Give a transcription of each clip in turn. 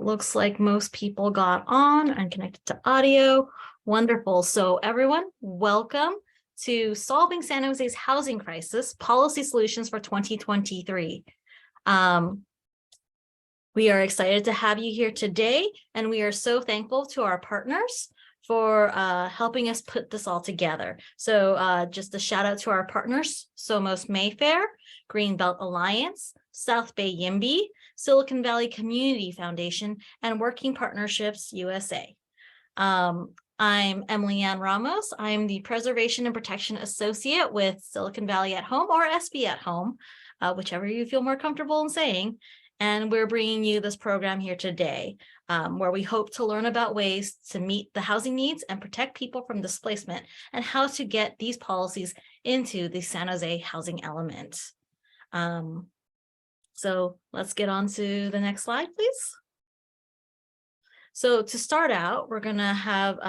looks like most people got on and connected to audio. Wonderful. So everyone, welcome to Solving San Jose's Housing Crisis, Policy Solutions for 2023. We are excited to have you here today, and we are so thankful to our partners for helping us put this all together. So just a shout out to our partners, Somos Mayfair, Greenbelt Alliance, South Bay YIMBY, Silicon Valley Community Foundation, and Working Partnerships USA. I'm Emily Ann Ramos. I'm the Preservation and Protection Associate with Silicon Valley at Home, or SB at Home, whichever you feel more comfortable in saying. And we're bringing you this program here today, where we hope to learn about ways to meet the housing needs and protect people from displacement, and how to get these policies into the San Jose housing element. So let's get on to the next slide, please. So to start out, we're going to have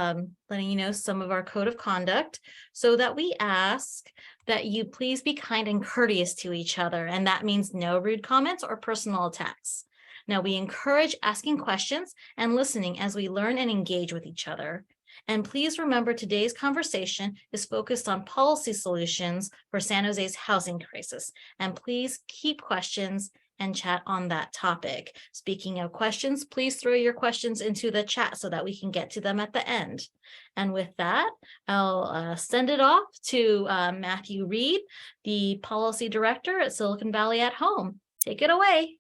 letting you know some of our code of conduct, so that we ask that you please be kind and courteous to each other. And that means no rude comments or personal attacks. Now, we encourage asking questions and listening as we learn and engage with each other. And please remember, today's conversation is focused on policy solutions for San Jose's housing crisis. And please keep questions and chat on that topic. Speaking of questions, please throw your questions into the chat so that we can get to them at the end. And with that, I'll send it off to Matthew Reed, the Policy Director at Silicon Valley at Home. Take it away.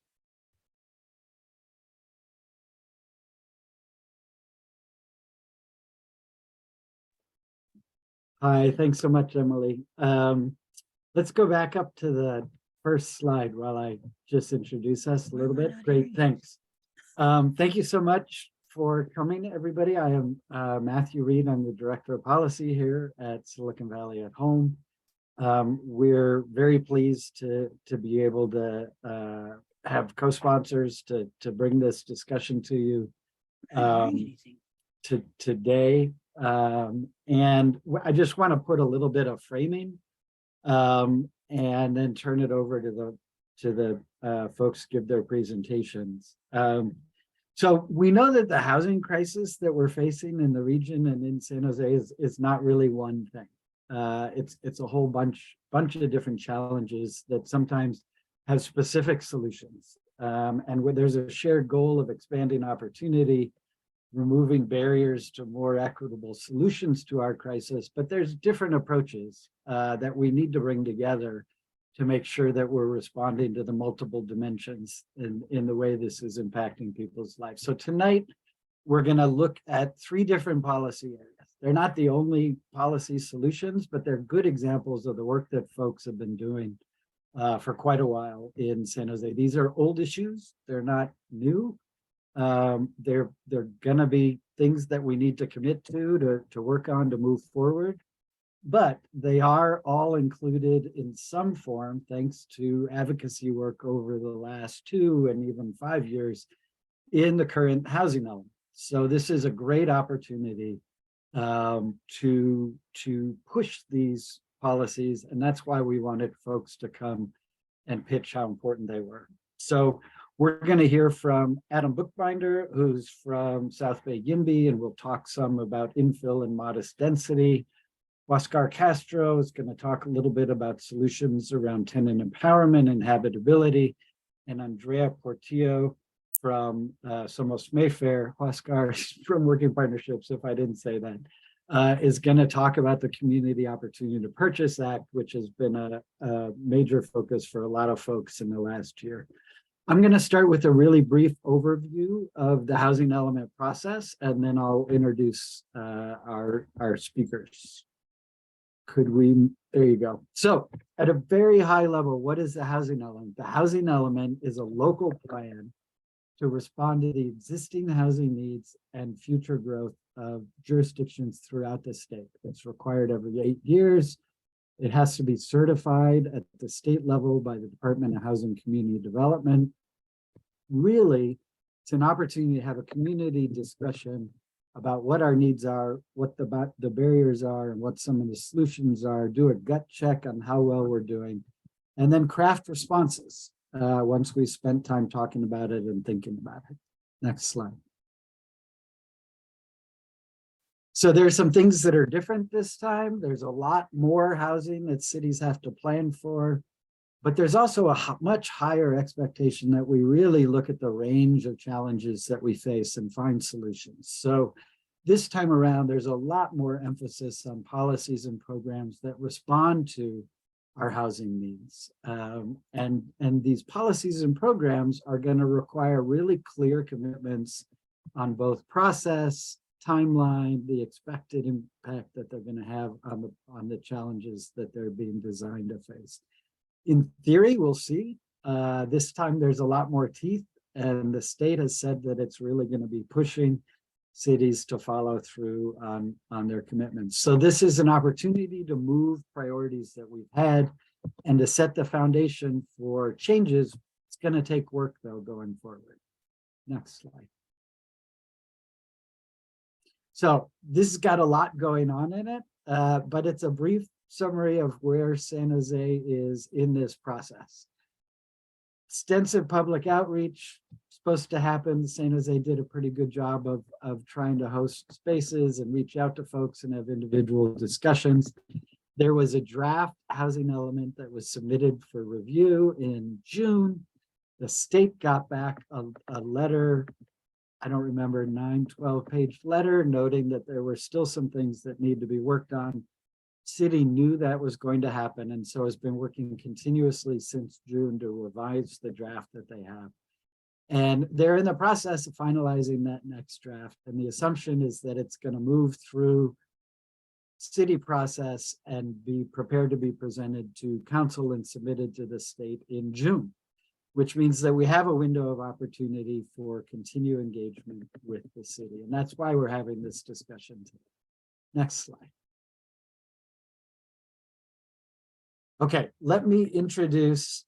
Hi, thanks so much, Emily. Let's go back up to the first slide while I just introduce us a little bit. Great, thanks. Thank you so much for coming, everybody. I am Matthew Reed. I'm the Director of Policy here at Silicon Valley at Home. We're very pleased to be able to have co-sponsors to bring this discussion to you today. And I just want to put a little bit of framing and then turn it over to the folks give their presentations. So we know that the housing crisis that we're facing in the region and in San Jose is not really one thing. It's a whole bunch of different challenges that sometimes have specific solutions. And when there's a shared goal of expanding opportunity, removing barriers to more equitable solutions to our crisis, but there's different approaches that we need to bring together to make sure that we're responding to the multiple dimensions in the way this is impacting people's lives. So tonight, we're going to look at 3 different policy areas. They're not the only policy solutions, but they're good examples of the work that folks have been doing for quite a while in San Jose. These are old issues. They're not new. They're gonna be things that we need to commit to work on to move forward, but they are all included in some form thanks to advocacy work over the last 2 and even 5 years in the current housing element. So this is a great opportunity to push these policies, and that's why we wanted folks to come and pitch how important they were. So we're going to hear from Adam Bookbinder, who's from South Bay YIMBY, and we'll talk some about infill and modest density. Huáscar Castro is going to talk a little bit about solutions around tenant empowerment and habitability. And Andrea Portillo from Somos Mayfair, Huáscar from Working Partnerships, if I didn't say that, is going to talk about the Community Opportunity to Purchase Act, which has been a major focus for a lot of folks in the last year. I'm going to start with a really brief overview of the housing element process, and then I'll introduce our speakers. There you go. So at a very high level, what is the housing element? The housing element is a local plan to respond to the existing housing needs and future growth of jurisdictions throughout the state. It's required every 8 years. It has to be certified at the state level by the Department of Housing and Community Development. Really, it's an opportunity to have a community discussion about what our needs are, what the barriers are, and what some of the solutions are, do a gut check on how well we're doing, and then craft responses once we spent time talking about it and thinking about it. Next slide. So there's some things that are different this time. There's a lot more housing that cities have to plan for, but there's also a much higher expectation that we really look at the range of challenges that we face and find solutions. So this time around, there's a lot more emphasis on policies and programs that respond to our housing needs. And these policies and programs are going to require really clear commitments on both process, timeline, the expected impact that they're going to have on the challenges that they're being designed to face. In theory, we'll see. This time there's a lot more teeth, and the state has said that it's really going to be pushing cities to follow through on their commitments. So this is an opportunity to move priorities that we've had and to set the foundation for changes. It's going to take work, though, going forward. Next slide. So this has got a lot going on in it, but it's a brief summary of where San Jose is in this process. Extensive public outreach supposed to happen. San Jose did a pretty good job of trying to host spaces and reach out to folks and have individual discussions. There was a draft housing element that was submitted for review in June. The state got back a letter, I don't remember, 12-page letter noting that there were still some things that need to be worked on. City knew that was going to happen, and so has been working continuously since June to revise the draft that they have. And they're in the process of finalizing that next draft. And the assumption is that it's going to move through city process and be prepared to be presented to council and submitted to the state in June, which means that we have a window of opportunity for continued engagement with the city. And that's why we're having this discussion today. Next slide. Okay, let me introduce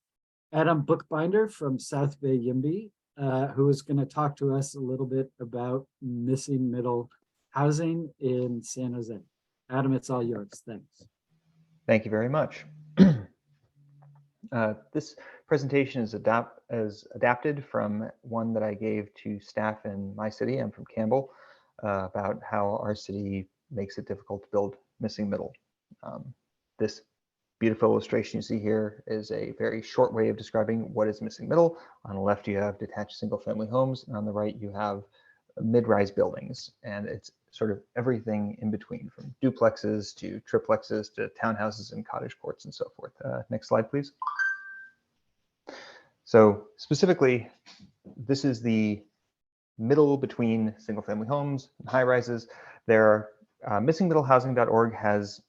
Adam Bookbinder from South Bay YIMBY, who is going to talk to us a little bit about missing middle housing in San Jose. Adam, it's all yours. Thanks. Thank you very much. This presentation is adapted from one that I gave to staff in my city. I'm from Campbell, about how our city makes it difficult to build missing middle. This beautiful illustration you see here is a very short way of describing what is missing middle. On the left, you have detached single-family homes, and on the right, you have mid-rise buildings, and it's sort of everything in between, from duplexes to triplexes to townhouses and cottage courts and so forth. Next slide, please. So specifically, this is the middle between single-family homes and high-rises. Missingmiddlehousing.org has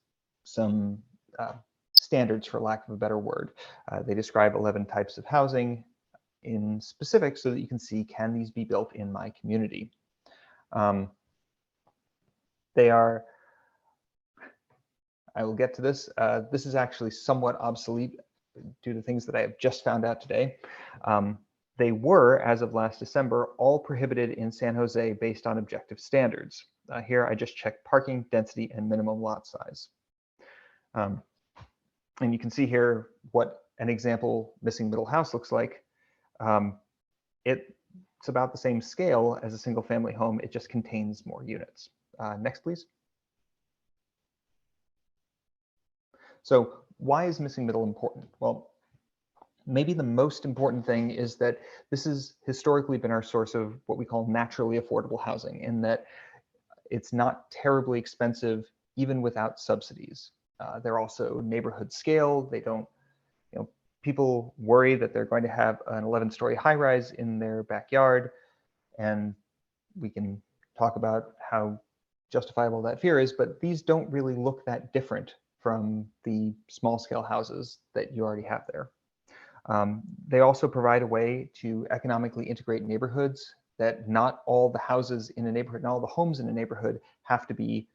some standards, for lack of a better word. They describe 11 types of housing in specific so that you can see, can these be built in my community? They are, I will get to this. This is actually somewhat obsolete due to things that I have just found out today. They were, as of last December, all prohibited in San Jose based on objective standards. Here I just checked parking, density, and minimum lot size. And you can see here what an example missing middle house looks like. It's about the same scale as a single family home. It just contains more units. Next, please. So why is missing middle important? Well, maybe the most important thing is that this has historically been our source of what we call naturally affordable housing, in that it's not terribly expensive even without subsidies. They're also neighborhood scale. They don't, people worry that they're going to have an 11-story high-rise in their backyard, and we can talk about how justifiable that fear is, but these don't really look that different from the small-scale houses that you already have there. They also provide a way to economically integrate neighborhoods, that not all the houses in a neighborhood, not all the homes in a neighborhood have to be,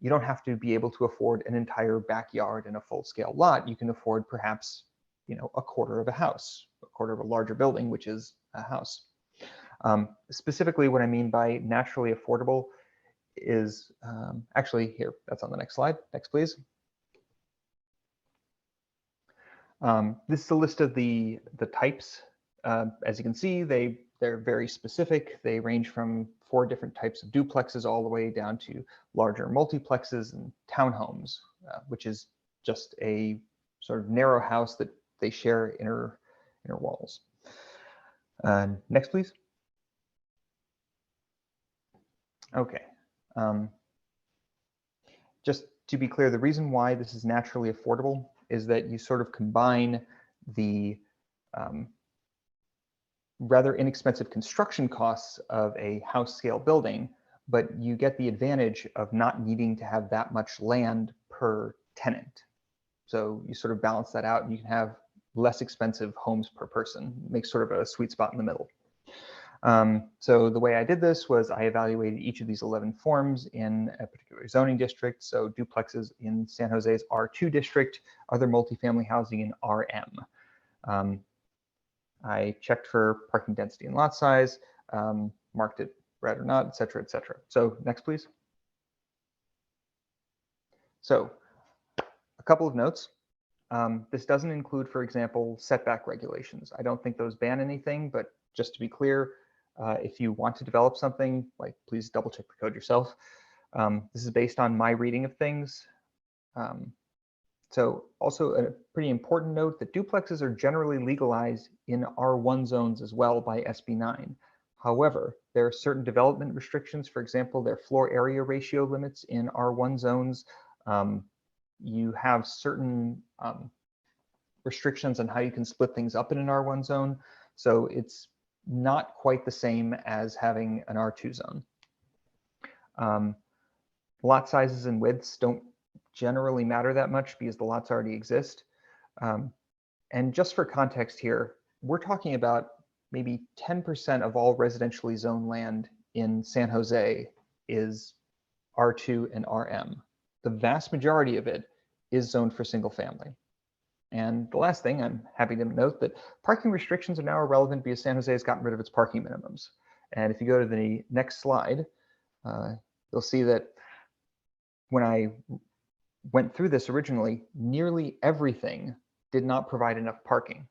you don't have to be able to afford an entire backyard and a full-scale lot. You can afford perhaps, a quarter of a house, a quarter of a larger building, which is a house. Specifically, what I mean by naturally affordable is actually here, that's on the next slide. Next, please. This is a list of the types. As you can see, they're they're very specific. They range from 4 different types of duplexes all the way down to larger multiplexes and townhomes, which is just a sort of narrow house that they share inner walls. Next, please. Okay. Just to be clear, the reason why this is naturally affordable is that you sort of combine the rather inexpensive construction costs of a house scale building, but you get the advantage of not needing to have that much land per tenant. So you sort of balance that out and you can have less expensive homes per person. It makes sort of a sweet spot in the middle. So the way I did this was I evaluated each of these 11 forms in a particular zoning district. So duplexes in San Jose's R2 district, other multifamily housing in RM. I checked for parking density and lot size, marked it red or not, et cetera, et cetera. So next, please. So a couple of notes. This doesn't include, for example, setback regulations. I don't think those ban anything, but just to be clear, if you want to develop something, like please double check the code yourself. This is based on my reading of things. So also a pretty important note that duplexes are generally legalized in R1 zones as well by SB 9. However, there are certain development restrictions. For example, there are floor area ratio limits in R1 zones. You have certain restrictions on how you can split things up in an R1 zone. So it's not quite the same as having an R2 zone. Lot sizes and widths don't generally matter that much because the lots already exist. And just for context here, we're talking about maybe 10% of all residentially zoned land in San Jose is R2 and RM. The vast majority of it is zoned for single family. And the last thing, I'm happy to note that parking restrictions are now irrelevant because San Jose has gotten rid of its parking minimums. And if you go to the next slide, you'll see that when I went through this originally, nearly everything did not provide enough parking.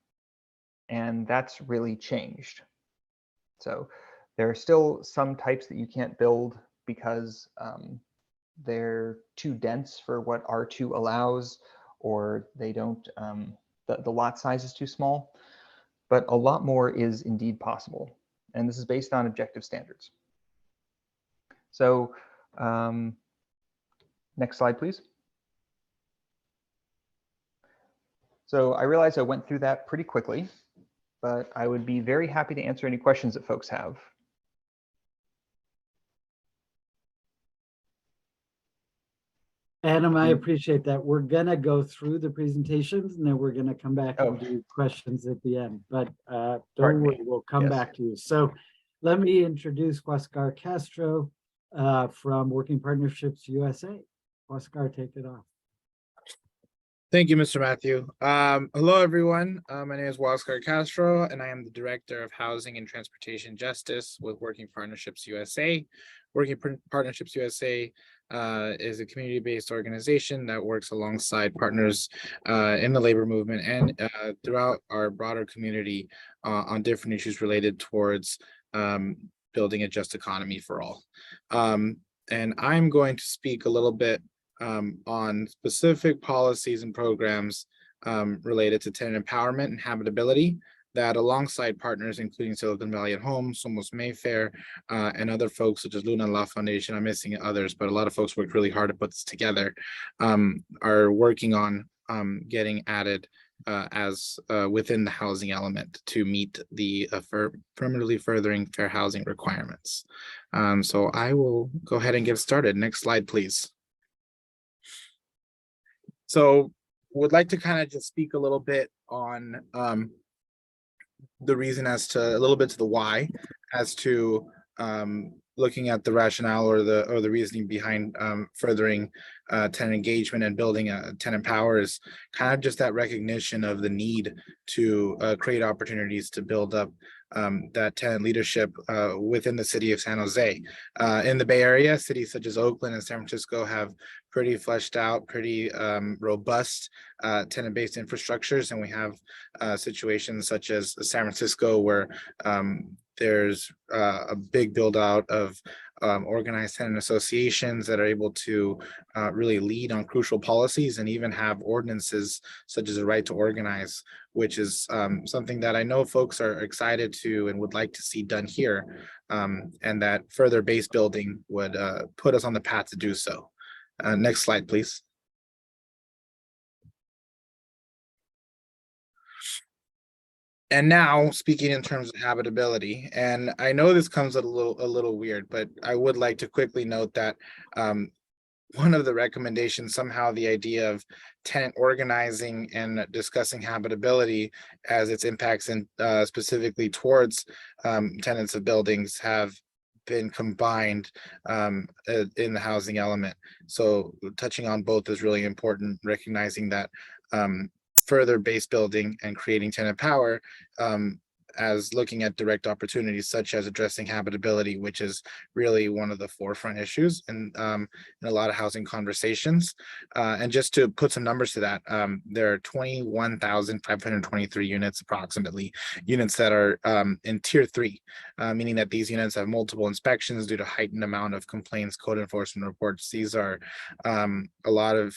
And that's really changed. So there are still some types that you can't build because they're too dense for what R2 allows, or they don't, the lot size is too small, but a lot more is indeed possible. And this is based on objective standards. So next slide, please. So I realize I went through that pretty quickly, but I would be very happy to answer any questions that folks have. Adam, I appreciate that. We're gonna go through the presentations and then we're gonna come back and do questions at the end, but don't worry, we'll come back to you. So let me introduce Huáscar Castro from Working Partnerships USA. Huáscar, take it off. Thank you, Mr. Matthew. Hello, everyone. My name is Huáscar Castro, and I am the Director of Housing and Transportation Justice with Working Partnerships USA. Working Partnerships USA is a community-based organization that works alongside partners in the labor movement and throughout our broader community on different issues related towards building a just economy for all. And I'm going to speak a little bit on specific policies and programs related to tenant empowerment and habitability that alongside partners, including Silicon Valley at Home, Somos Mayfair, and other folks such as Luna La Foundation, I'm missing others, but a lot of folks worked really hard to put this together, are working on getting added as within the housing element to meet the affirmatively furthering fair housing requirements. So I will go ahead and get started. Next slide, please. So would like to kind of just speak a little bit on the reason as to a little bit to the why as to looking at the rationale or the reasoning behind furthering tenant engagement and building a tenant power is kind of just that recognition of the need to create opportunities to build up that tenant leadership within the city of San Jose. In the Bay Area, cities such as Oakland and San Francisco have pretty fleshed out, pretty robust tenant-based infrastructures, and we have situations such as San Francisco where There's a big build out of organized tenant associations that are able to really lead on crucial policies and even have ordinances such as a right to organize, which is something that I know folks are excited to and would like to see done here, and that further base building would put us on the path to do so. Next slide, please. And now speaking in terms of habitability, and I know this comes a little weird, but I would like to quickly note that one of the recommendations, somehow the idea of tenant organizing and discussing habitability as its impacts and specifically towards tenants of buildings have been combined in the housing element. So touching on both is really important, recognizing that further base building and creating tenant power as looking at direct opportunities such as addressing habitability, which is really one of the forefront issues in a lot of housing conversations. And just to put some numbers to that, there are 21,523 units, approximately, units that are in tier 3, meaning that these units have multiple inspections due to heightened amount of complaints, code enforcement reports. These are a lot of,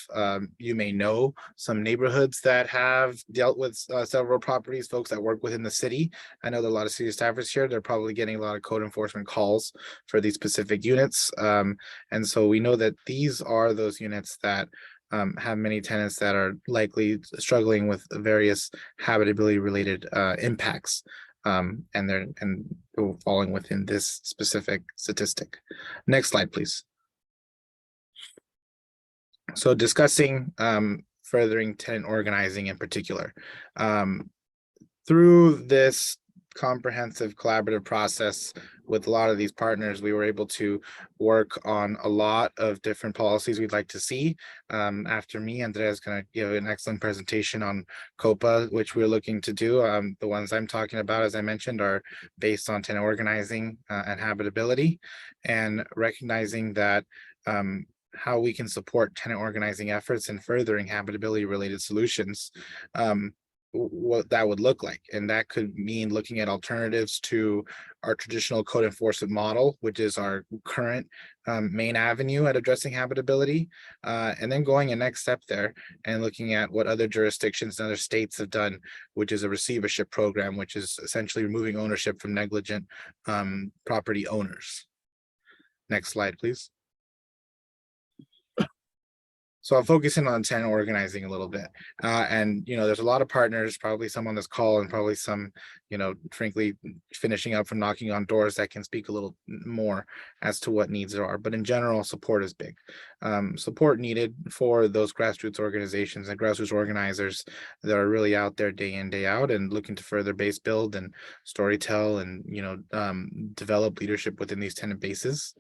you may know, some neighborhoods that have dealt with several properties, folks that work within the city. I know that a lot of city staffers here, they're probably getting a lot of code enforcement calls for these specific units. And so we know that these are those units that have many tenants that are likely struggling with various habitability related impacts. And they're falling within this specific statistic. Next slide, please. So discussing furthering tenant organizing in particular. Through this comprehensive collaborative process with a lot of these partners, we were able to work on a lot of different policies we'd like to see. After me, Andrea is going to give an excellent presentation on COPA, which we're looking to do. The ones I'm talking about, as I mentioned, are based on tenant organizing and habitability, and recognizing that how we can support tenant organizing efforts and furthering habitability related solutions. What that would look like. And that could mean looking at alternatives to our traditional code enforcement model, which is our current main avenue at addressing habitability, and then going a next step there and looking at what other jurisdictions and other states have done, which is a receivership program, which is essentially removing ownership from negligent property owners. Next slide, please. So I'm focusing on tenant organizing a little bit. And, there's a lot of partners, probably some on this call and probably some, frankly, finishing up from knocking on doors that can speak a little more as to what needs there are. But in general, support is big. Support needed for those grassroots organizations and grassroots organizers that are really out there day in, day out and looking to further base build and storytell and, develop leadership within these tenant bases.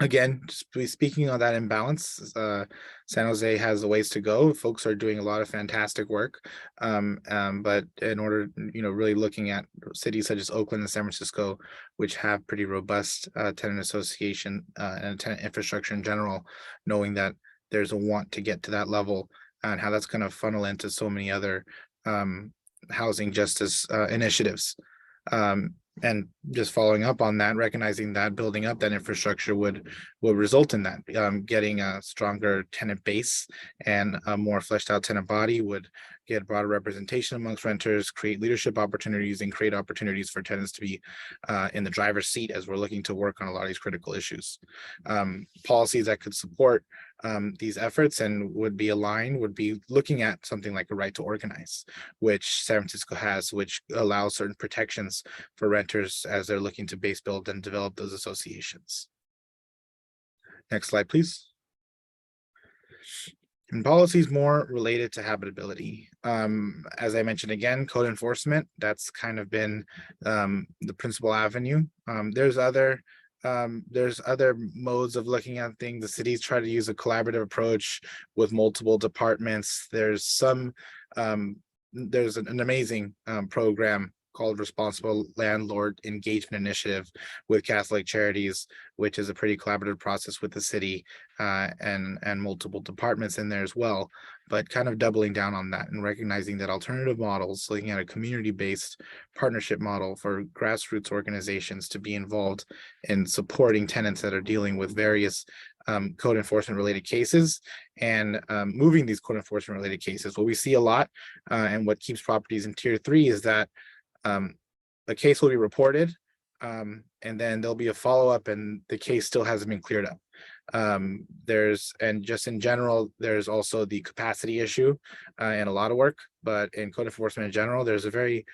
Again, speaking on that imbalance, San Jose has a ways to go. Folks are doing a lot of fantastic work, but in order, really looking at cities such as Oakland and San Francisco, which have pretty robust tenant association and tenant infrastructure in general, knowing that there's a want to get to that level and how that's going to funnel into so many other housing justice initiatives. And just following up on that, recognizing that building up that infrastructure would result in that, getting a stronger tenant base and a more fleshed out tenant body would get broader representation amongst renters, create leadership opportunities, and create opportunities for tenants to be in the driver's seat as we're looking to work on a lot of these critical issues. Policies that could support these efforts and would be aligned would be looking at something like a right to organize, which San Francisco has, which allows certain protections for renters as they're looking to base build and develop those associations. Next slide, please. And policies more related to habitability. As I mentioned again, code enforcement, that's kind of been the principal avenue. There's other modes of looking at things. The cities try to use a collaborative approach with multiple departments. There's an amazing program called Responsible Landlord Engagement Initiative with Catholic Charities, which is a pretty collaborative process with the city and multiple departments in there as well. But kind of doubling down on that and recognizing that alternative models, looking at a community-based partnership model for grassroots organizations to be involved in supporting tenants that are dealing with various code enforcement related cases and moving these code enforcement related cases. What we see a lot and what keeps properties in tier 3 is that a case will be reported and then there'll be a follow-up and the case still hasn't been cleared up. And just in general, there's also the capacity issue and a lot of work, but in code enforcement in general, there's a very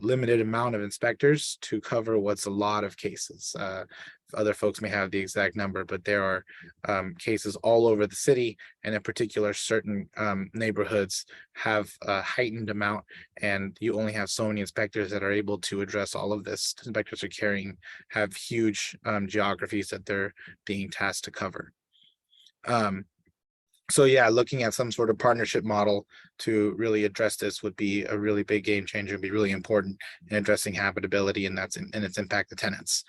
limited amount of inspectors to cover what's a lot of cases. Other folks may have the exact number, but there are cases all over the city, and in particular, certain neighborhoods have a heightened amount, and you only have so many inspectors that are able to address all of this. Inspectors have huge geographies that they're being tasked to cover. So yeah, looking at some sort of partnership model to really address this would be a really big game changer, and be really important in addressing habitability and its impact to tenants.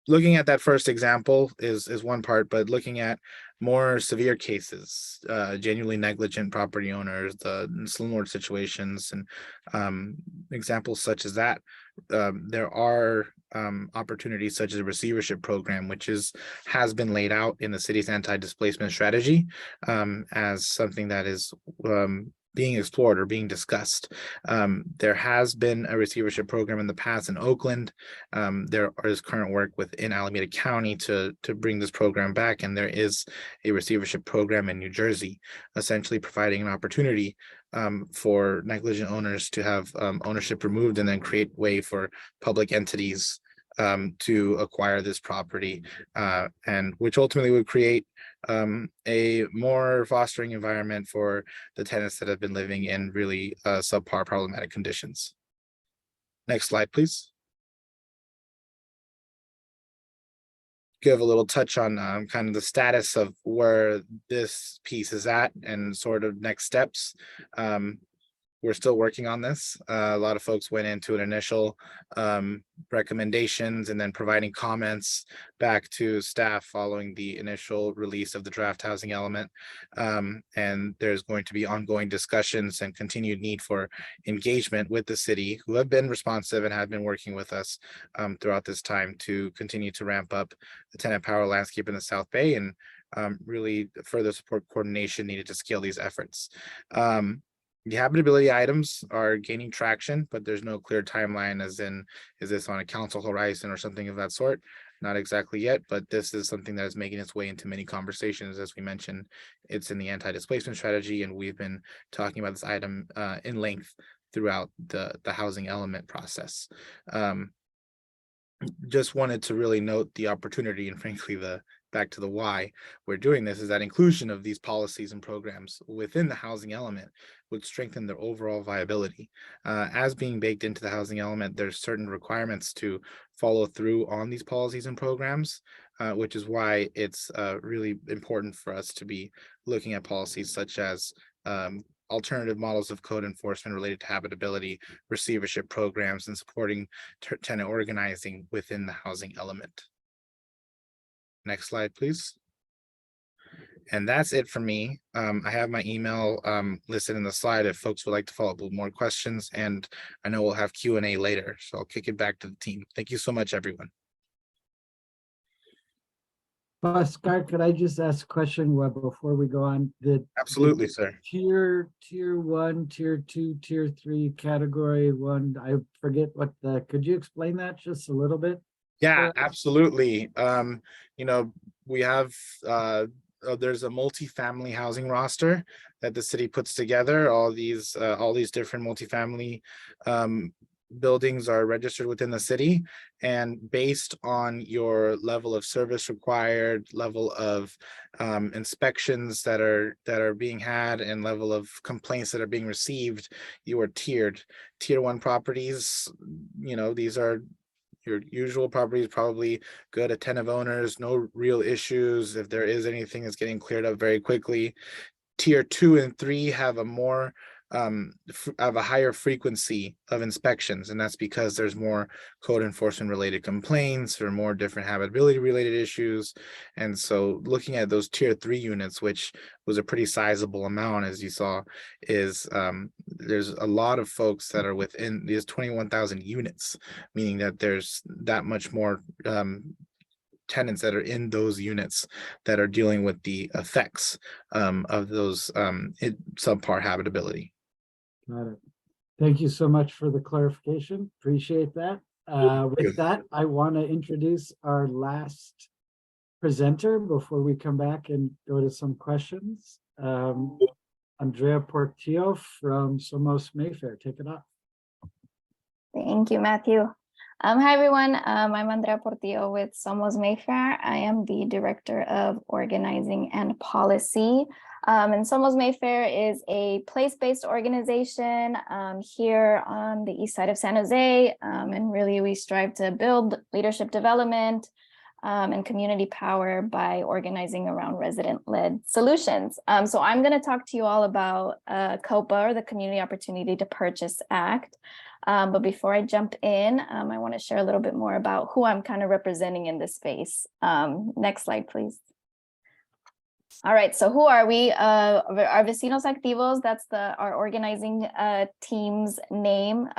Looking at that first example is one part, but looking at more severe cases, genuinely negligent property owners, the slumlord situations, and examples such as that, there are opportunities such as a receivership program, which has been laid out in the city's anti-displacement strategy as something that is being explored or being discussed. There has been a receivership program in the past in Oakland. There is current work within Alameda County to bring this program back, and there is a receivership program in New Jersey, essentially providing an opportunity for negligent owners to have ownership removed and then create way for public entities to acquire this property, and which ultimately would create a more fostering environment for the tenants that have been living in really subpar problematic conditions. Next slide, please. Give a little touch on kind of the status of where this piece is at and sort of next steps. We're still working on this. A lot of folks went into an initial recommendations and then providing comments back to staff following the initial release of the draft housing element. And there's going to be ongoing discussions and continued need for engagement with the city, who have been responsive and have been working with us throughout this time to continue to ramp up the tenant power landscape in the South Bay, and really further support coordination needed to scale these efforts. The habitability items are gaining traction, but there's no clear timeline, as in, is this on a council horizon or something of that sort? Not exactly yet, but this is something that is making its way into many conversations. As we mentioned, it's in the anti-displacement strategy, and we've been talking about this item in length throughout the housing element process. Just wanted to really note the opportunity, and frankly, back to the why we're doing this, is that inclusion of these policies and programs within the housing element would strengthen their overall viability. As being baked into the housing element, there's certain requirements to follow through on these policies and programs, which is why it's really important for us to be looking at policies such as alternative models of code enforcement related to habitability, receivership programs, and supporting tenant organizing within the housing element. Next slide, please. And that's it for me. I have my email listed in the slide if folks would like to follow up with more questions, and I know we'll have Q&A later, so I'll kick it back to the team. Thank you so much, everyone. Scott, could I just ask a question before we go on? Absolutely, sir. Tier 1, tier 2, tier 3, category 1, I forget could you explain that just a little bit? Yeah, absolutely. You know, we have there's a multifamily housing roster that the city puts together. All these different multifamily buildings are registered within the city, and based on your level of service required, level of inspections that are being had, and level of complaints that are being received, you are tiered. Tier 1 properties, you know, these are your usual properties, probably good, attentive owners, no real issues. If there is anything, it's getting cleared up very quickly. Tier 2 and 3 have a more have a higher frequency of inspections, and that's because there's more code enforcement related complaints or more different habitability related issues. And so looking at those tier 3 units, which was a pretty sizable amount, as you saw, is there's a lot of folks that are within these 21,000 units, meaning that there's that much more tenants that are in those units that are dealing with the effects of those subpar habitability. Got it. Thank you so much for the clarification. Appreciate that. With that, I want to introduce our last presenter before we come back and go to some questions. Andrea Portillo from Somos Mayfair. Take it off. Thank you, Matthew. Hi, everyone. I'm Andrea Portillo with Somos Mayfair. I am the Director of Organizing and Policy. And Somos Mayfair is a place-based organization here on the east side of San Jose. And really, we strive to build leadership development and community power by organizing around resident-led solutions. So I'm going to talk to you all about COPA, or the Community Opportunity to Purchase Act. But before I jump in, I want to share a little bit more about who I'm kind of representing in this space. Next slide, please. All right, so who are we? Our Vecinos Activos, that's our organizing team's name.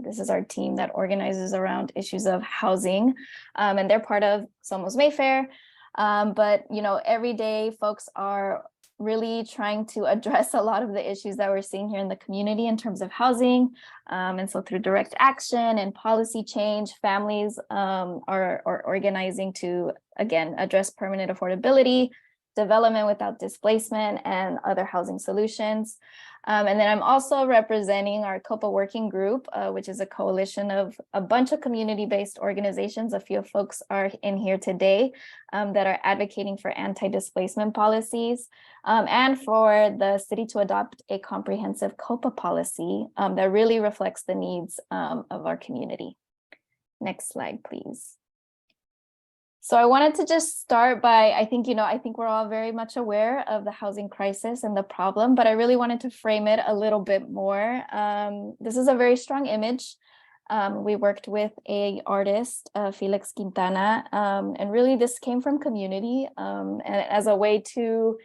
This is our team that organizes around issues of housing, and they're part of Somos Mayfair. But, you know, every day folks are really trying to address a lot of the issues that we're seeing here in the community in terms of housing. And so through direct action and policy change, families are organizing to, again, address permanent affordability, development without displacement, and other housing solutions. And then I'm also representing our COPA working group, which is a coalition of a bunch of community-based organizations. A few folks are in here today that are advocating for anti-displacement policies and for the city to adopt a comprehensive COPA policy that really reflects the needs of our community. Next slide, please. So I wanted to just start by, I think we're all very much aware of the housing crisis and the problem, but I really wanted to frame it a little bit more. This is a very strong image. We worked with an artist, Felix Quintana, and really this came from community and as a way to,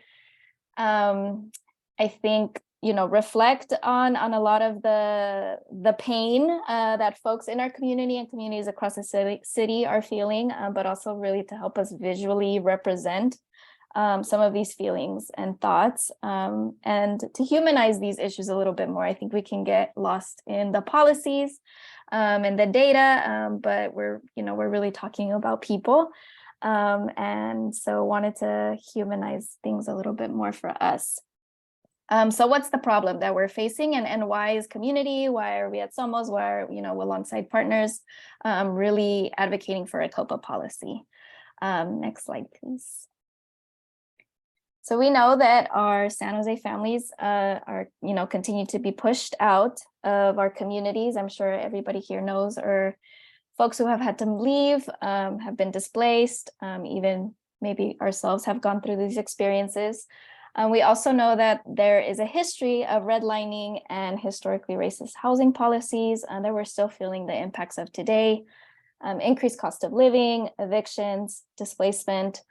I think, reflect on a lot of the pain that folks in our community and communities across the city are feeling, but also really to help us visually represent some of these feelings and thoughts, and to humanize these issues a little bit more. I think we can get lost in the policies and the data, but we're really talking about people, and so wanted to humanize things a little bit more for us. So what's the problem that we're facing, and why is community, why are we at Somos, why are, alongside partners, really advocating for a COPA policy? Next slide, please. So we know that our San Jose families are, continue to be pushed out of our communities. I'm sure everybody here knows, or folks who have had to leave, have been displaced, even maybe ourselves have gone through these experiences. We also know that there is a history of redlining and historically racist housing policies that we're still feeling the impacts of today. Increased cost of living, evictions, displacement.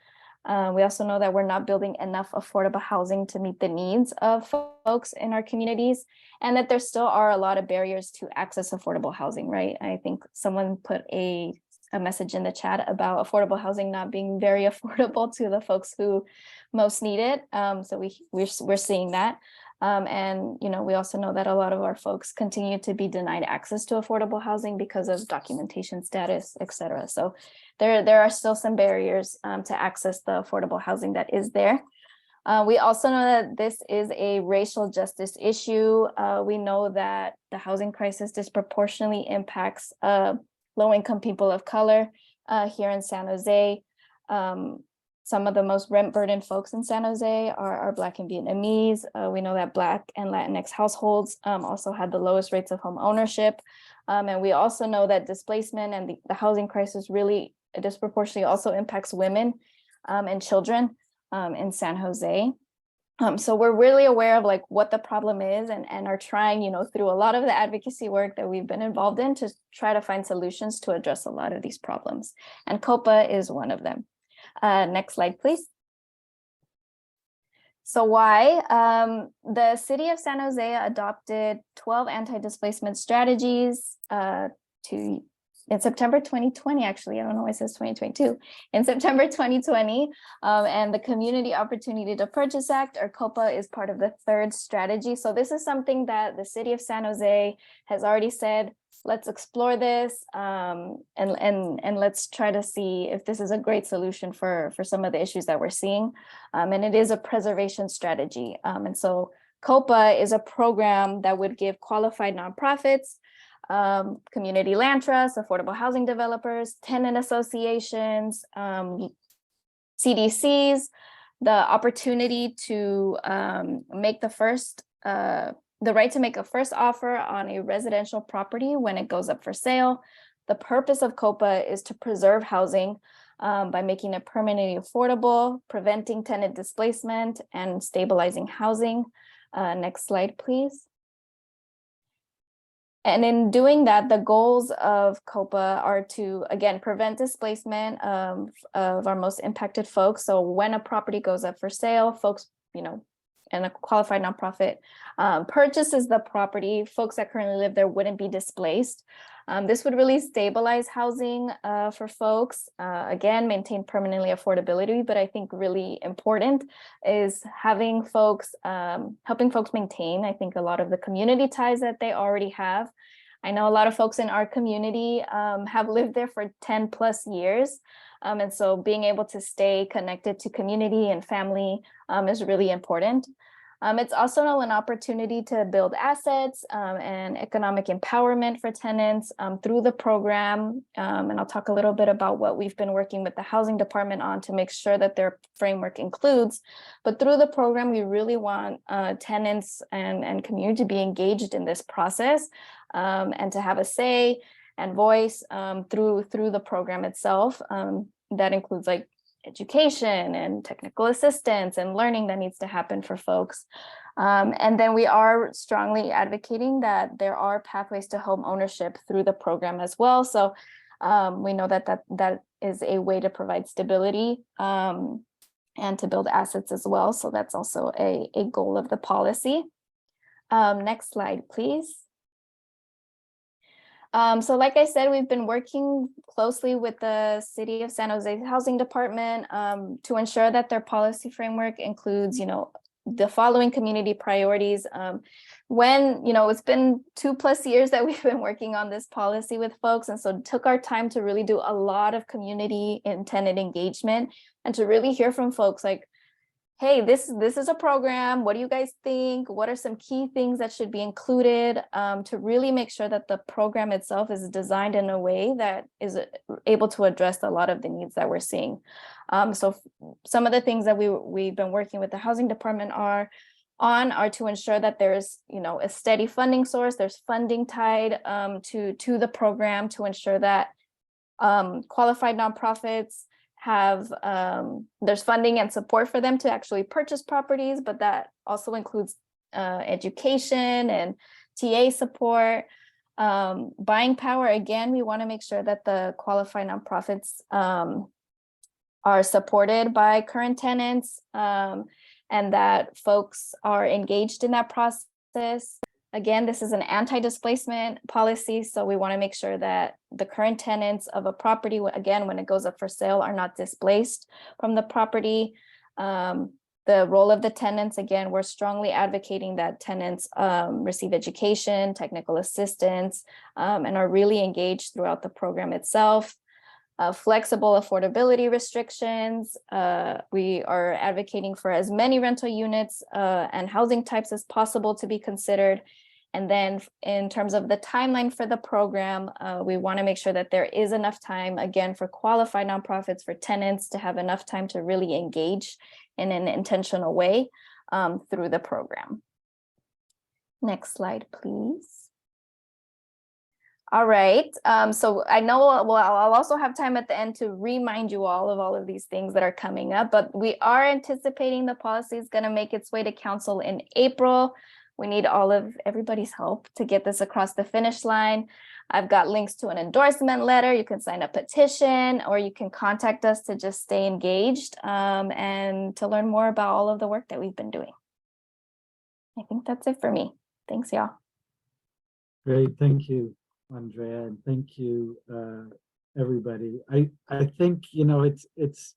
We also know that we're not building enough affordable housing to meet the needs of folks in our communities, and that there still are a lot of barriers to access affordable housing, right? I think someone put a message in the chat about affordable housing not being very affordable to the folks who most need it. So we're seeing that. And we also know that a lot of our folks continue to be denied access to affordable housing because of documentation status, et cetera. So there are still some barriers to access the affordable housing that is there. We also know that this is a racial justice issue. We know that the housing crisis disproportionately impacts low-income people of color here in San Jose. Some of the most rent-burdened folks in San Jose are Black and Vietnamese. We know that Black and Latinx households also had the lowest rates of home ownership. And we also know that displacement and the housing crisis really disproportionately also impacts women and children in San Jose. So we're really aware of like what the problem is and are trying, through a lot of the advocacy work that we've been involved in to try to find solutions to address a lot of these problems. And COPA is one of them. Next slide, please. So why? The city of San Jose adopted 12 anti-displacement strategies in September 2020, actually. I don't know why it says 2022. In September 2020, and the Community Opportunity to Purchase Act, or COPA, is part of the third strategy. So this is something that the city of San Jose has already said, let's explore this, and let's try to see if this is a great solution for some of the issues that we're seeing. And it is a preservation strategy. And so COPA is a program that would give qualified nonprofits, community land trusts, affordable housing developers, tenant associations, CDCs, the opportunity to make the right to make a first offer on a residential property when it goes up for sale. The purpose of COPA is to preserve housing by making it permanently affordable, preventing tenant displacement, and stabilizing housing. Next slide, please. And in doing that, the goals of COPA are to, again, prevent displacement of our most impacted folks. So when a property goes up for sale, folks, and a qualified nonprofit purchases the property, folks that currently live there wouldn't be displaced. This would really stabilize housing for folks, again, maintain permanently affordability, but I think really important is having folks, helping folks maintain, I think, a lot of the community ties that they already have. I know a lot of folks in our community have lived there for 10 plus years. And so being able to stay connected to community and family is really important. It's also an opportunity to build assets and economic empowerment for tenants through the program. And I'll talk a little bit about what we've been working with the housing department on to make sure that their framework includes. But through the program, we really want tenants and community to be engaged in this process and to have a say and voice through the program itself. That includes like education and technical assistance and learning that needs to happen for folks. And then we are strongly advocating that there are pathways to home ownership through the program as well. So we know that is a way to provide stability and to build assets as well. So that's also a goal of the policy. Next slide, please. So like I said, we've been working closely with the City of San Jose Housing Department to ensure that their policy framework includes, the following community priorities. When, it's been 2+ years that we've been working on this policy with folks. And so took our time to really do a lot of community and tenant engagement and to really hear from folks like, hey, this is a program. What do you guys think? What are some key things that should be included to really make sure that the program itself is designed in a way that is able to address a lot of the needs that we're seeing. So some of the things that we've been working with the housing department are to ensure that there's a steady funding source. There's funding tied to the program to ensure that qualified nonprofits have there's funding and support for them to actually purchase properties, but that also includes education and TA support, buying power. Again, we want to make sure that the qualified nonprofits are supported by current tenants and that folks are engaged in that process. Again, this is an anti-displacement policy, so we want to make sure that the current tenants of a property, again, when it goes up for sale, are not displaced from the property. The role of the tenants, again, we're strongly advocating that tenants receive education, technical assistance, and are really engaged throughout the program itself. Flexible affordability restrictions. We are advocating for as many rental units and housing types as possible to be considered. And then in terms of the timeline for the program, we want to make sure that there is enough time, again, for qualified nonprofits, for tenants to have enough time to really engage in an intentional way through the program. Next slide, please. All right. So I know, well, I'll also have time at the end to remind you all of these things that are coming up, but we are anticipating the policy is going to make its way to council in April. We need all of everybody's help to get this across the finish line. I've got links to an endorsement letter. You can sign a petition, or you can contact us to just stay engaged and to learn more about all of the work that we've been doing. I think that's it for me. Thanks, y'all. Great, thank you, Andrea, and thank you, everybody. I think, you know, it's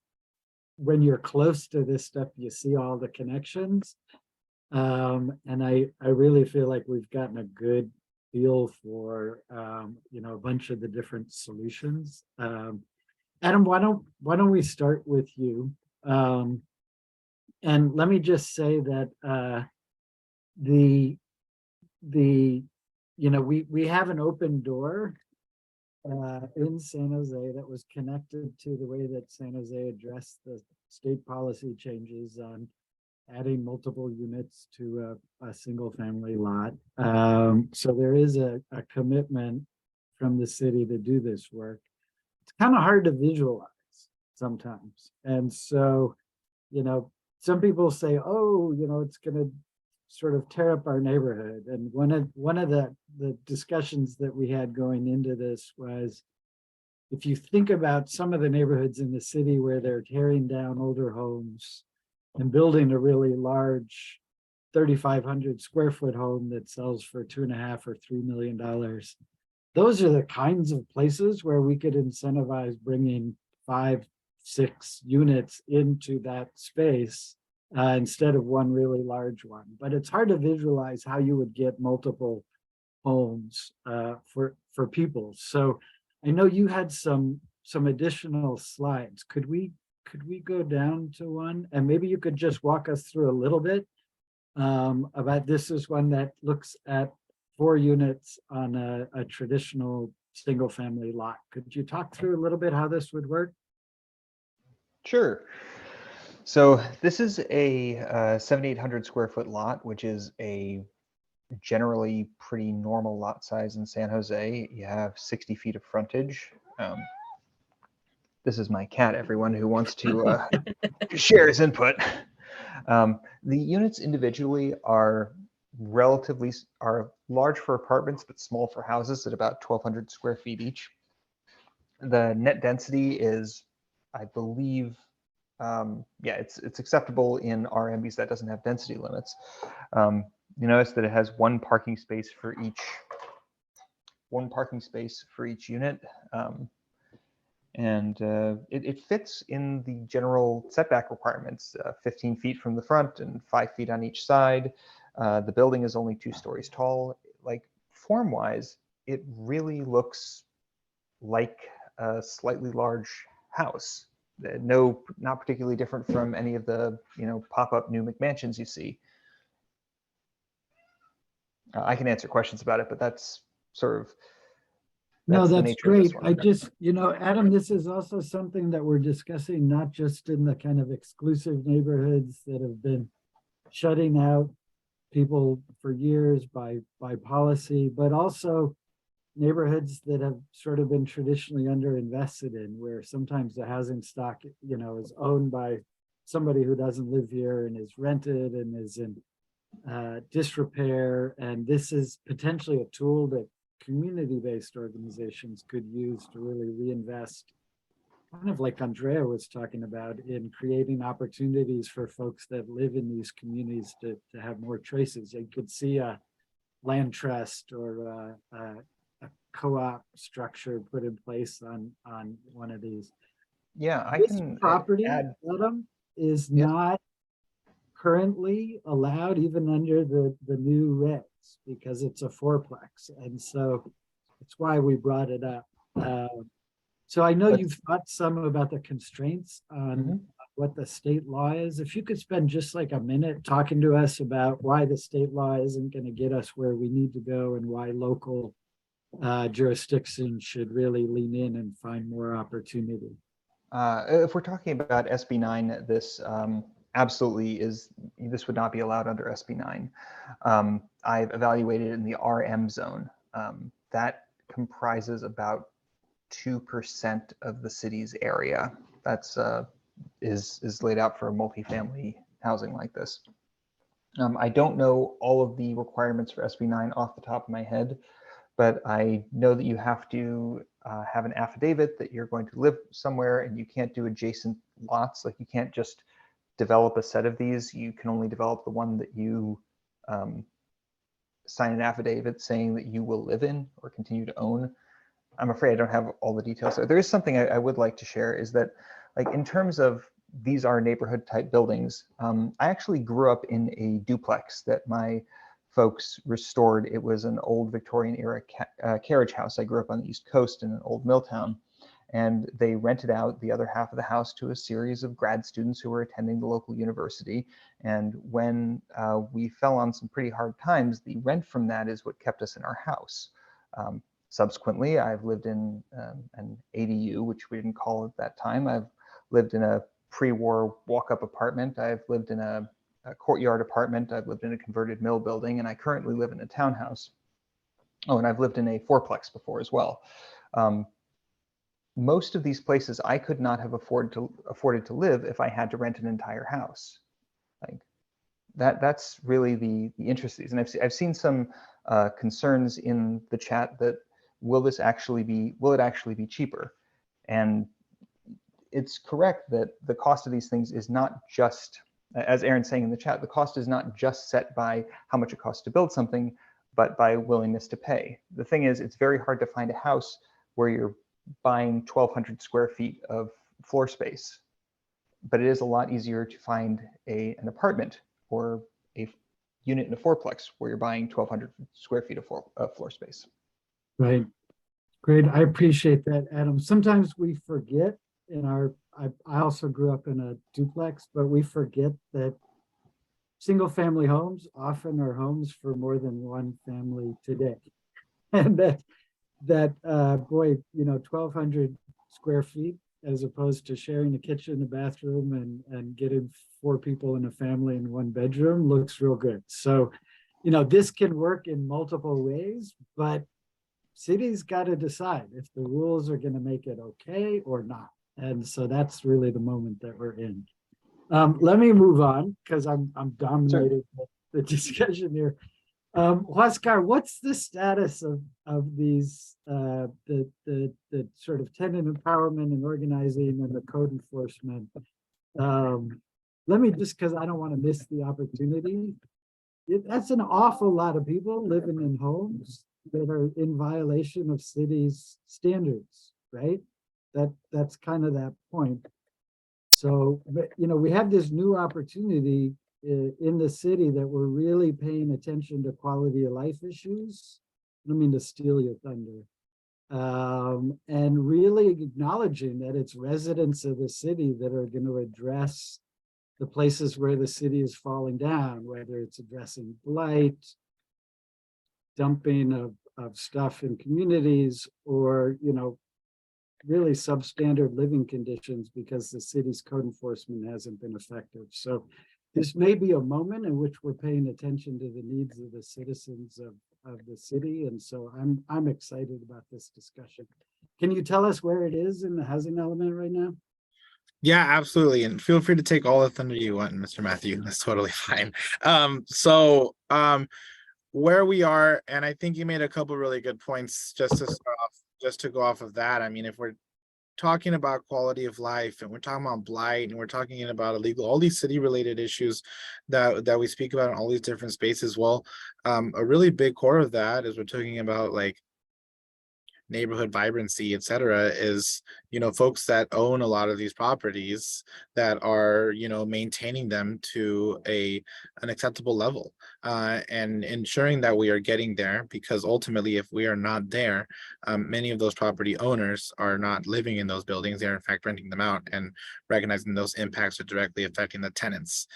when you're close to this stuff, you see all the connections. And I really feel like we've gotten a good feel for, you know, a bunch of the different solutions. Adam, why don't we start with you? And let me just say that you know, we have an open door in San Jose that was connected to the way that San Jose addressed the state policy changes on adding multiple units to a single family lot. So there is a commitment from the city to do this work. It's kind of hard to visualize sometimes. And so, you know, some people say, oh, you know, it's going to sort of tear up our neighborhood. And one of the discussions that we had going into this was, if you think about some of the neighborhoods in the city where they're tearing down older homes and building a really large 3,500 square foot home that sells for $2.5 or $3 million, those are the kinds of places where we could incentivize bringing 5, 6 units into that space instead of one really large one. But it's hard to visualize how you would get multiple homes for people. So I know you had some additional slides. Could we go down to one, and maybe you could just walk us through a little bit about, this is one that looks at 4 units on a traditional single family lot. Could you talk through a little bit how this would work? Sure. So this is a 7,800 square foot lot, which is a generally pretty normal lot size in San Jose. You have 60 feet of frontage. This is my cat, everyone who wants to share his input. The units individually are large for apartments, but small for houses at about 1,200 square feet each. The net density is, I believe, yeah, it's acceptable in RM because that doesn't have density limits. You notice that it has one parking space for each unit. And it fits in the general setback requirements, 15 feet from the front and 5 feet on each side. The building is only 2 stories tall. Like, form-wise, it really looks like a slightly large house. No, not particularly different from any of the, you know, pop-up new McMansions you see. I can answer questions about it, but that's sort of No, the that's nature of this great. one. I just, you know, Adam, this is also something that we're discussing, not just in the kind of exclusive neighborhoods that have been shutting out people for years by policy, but also neighborhoods that have sort of been traditionally underinvested in, where sometimes the housing stock, you know, is owned by somebody who doesn't live here and is rented and is in disrepair. And this is potentially a tool that community-based organizations could use to really reinvest, kind of like Andrea was talking about, in creating opportunities for folks that live in these communities to have more choices. You could see a land trust or a co-op structure put in place on one of these. Yeah, I This can property, add. Adam, is Yes. not currently allowed even under the new regs, because it's a fourplex. And so that's why we brought it up. So I know you've thought some about the constraints on what the state law is. If you could spend just like a minute talking to us about why the state law isn't going to get us where we need to go, and why local jurisdictions should really lean in and find more opportunity. If we're talking about SB 9, this absolutely is, this would not be allowed under SB 9. I've evaluated it in the RM zone. That comprises about 2% of the city's area. That's is laid out for multifamily housing like this. I don't know all of the requirements for SB 9 off the top of my head, but I know that you have to have an affidavit that you're going to live somewhere, and you can't do adjacent lots. Like, you can't just develop a set of these. You can only develop the one that you sign an affidavit saying that you will live in or continue to own. I'm afraid I don't have all the details. There is something I would like to share, is that, like, in terms of these are neighborhood type buildings, I actually grew up in a duplex that my folks restored. It was an old Victorian era carriage house. I grew up on the East Coast in an old mill town, and they rented out the other half of the house to a series of grad students who were attending the local university. And when we fell on some pretty hard times, the rent from that is what kept us in our house. Subsequently, I've lived in an ADU, which we didn't call it at that time. I've lived in a pre-war walk-up apartment. I've lived in a courtyard apartment. I've lived in a converted mill building, and I currently live in a townhouse. Oh, and I've lived in a fourplex before as well. Most of these places I could not have afforded to live if I had to rent an entire house. Like, that's really the interest of these. And I've seen some concerns in the chat that will it actually be cheaper? And it's correct that the cost of these things is not just, as Aaron's saying in the chat, the cost is not just set by how much it costs to build something, but by willingness to pay. The thing is, it's very hard to find a house where you're buying 1,200 square feet of floor space, but it is a lot easier to find an apartment or a unit in a fourplex where you're buying 1,200 square feet of floor space. Right. Great. I appreciate that, Adam. Sometimes we forget I also grew up in a duplex, but we forget that single family homes often are homes for more than one family today. And boy, 1,200 square feet as opposed to sharing a kitchen, a bathroom, and getting 4 people in a family in 1 bedroom looks real good. So, this can work in multiple ways, but cities got to decide if the rules are going to make it okay or not. And so that's really the moment that we're in. Let me move on, because I'm dominating the discussion here. Huascar, what's the status of these the sort of tenant empowerment and organizing and the code enforcement? Let me just, because I don't want to miss the opportunity. That's an awful lot of people living in homes that are in violation of city's standards, right? That's kind of that point. So, we have this new opportunity in the city that we're really paying attention to quality of life issues. I don't mean to steal your thunder. And really acknowledging that it's residents of the city that are going to address the places where the city is falling down, whether it's addressing blight, dumping of stuff in communities, or, really substandard living conditions because the city's code enforcement hasn't been effective. So this may be a moment in which we're paying attention to the needs of the citizens of the city. And so I'm excited about this discussion. Can you tell us where it is in the housing element right now? Yeah, absolutely. And feel free to take all the thunder you want, Mr. Matthew. That's totally fine. Where we are, and I think you made a couple really good points just to start off, just to go off of that. I mean, if we're talking about quality of life and we're talking about blight and we're talking about illegal, all these city related issues that we speak about in all these different spaces, well, a really big core of that is we're talking about like neighborhood vibrancy, et cetera, is, folks that own a lot of these properties that are, maintaining them to an acceptable level, and ensuring that we are getting there, because ultimately, if we are not there, many of those property owners are not living in those buildings. They're in fact renting them out, and recognizing those impacts are directly affecting the tenants.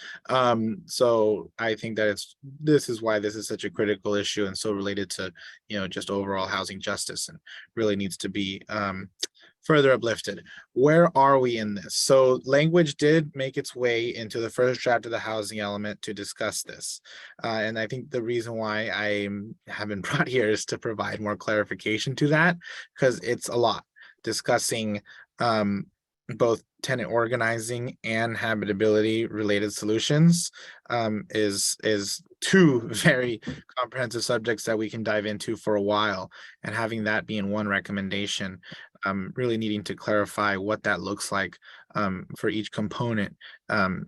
So I think that this is why this is such a critical issue and so related to, just overall housing justice, and really needs to be further uplifted. Where are we in this? So language did make its way into the first draft of the housing element to discuss this. And I think the reason why I have been brought here is to provide more clarification to that, because it's a lot discussing both tenant organizing and habitability related solutions is two very comprehensive subjects that we can dive into for a while, and having that be in one recommendation, really needing to clarify what that looks like for each component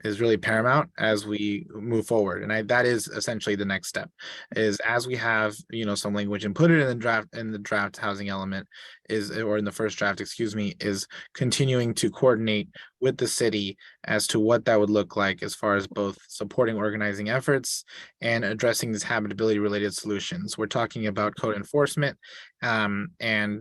is really paramount as we move forward. And that is essentially the next step, is as we have, some language and put it in the draft housing element or in the first draft, excuse me, is continuing to coordinate with the city as to what that would look like as far as both supporting organizing efforts and addressing these habitability related solutions. We're talking about code enforcement, and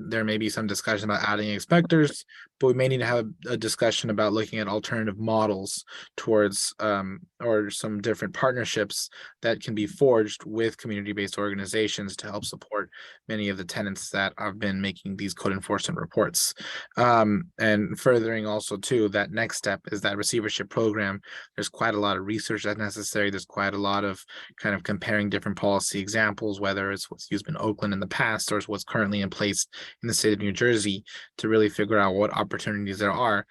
there may be some discussion about adding inspectors, but we may need to have a discussion about looking at alternative models towards or some different partnerships that can be forged with community-based organizations to help support many of the tenants that have been making these code enforcement reports. And furthering also too, that next step is that receivership program. There's quite a lot of research that's necessary. There's quite a lot of kind of comparing different policy examples, whether it's what's used in Oakland in the past or what's currently in place in the state of New Jersey, to really figure out what opportunities there are.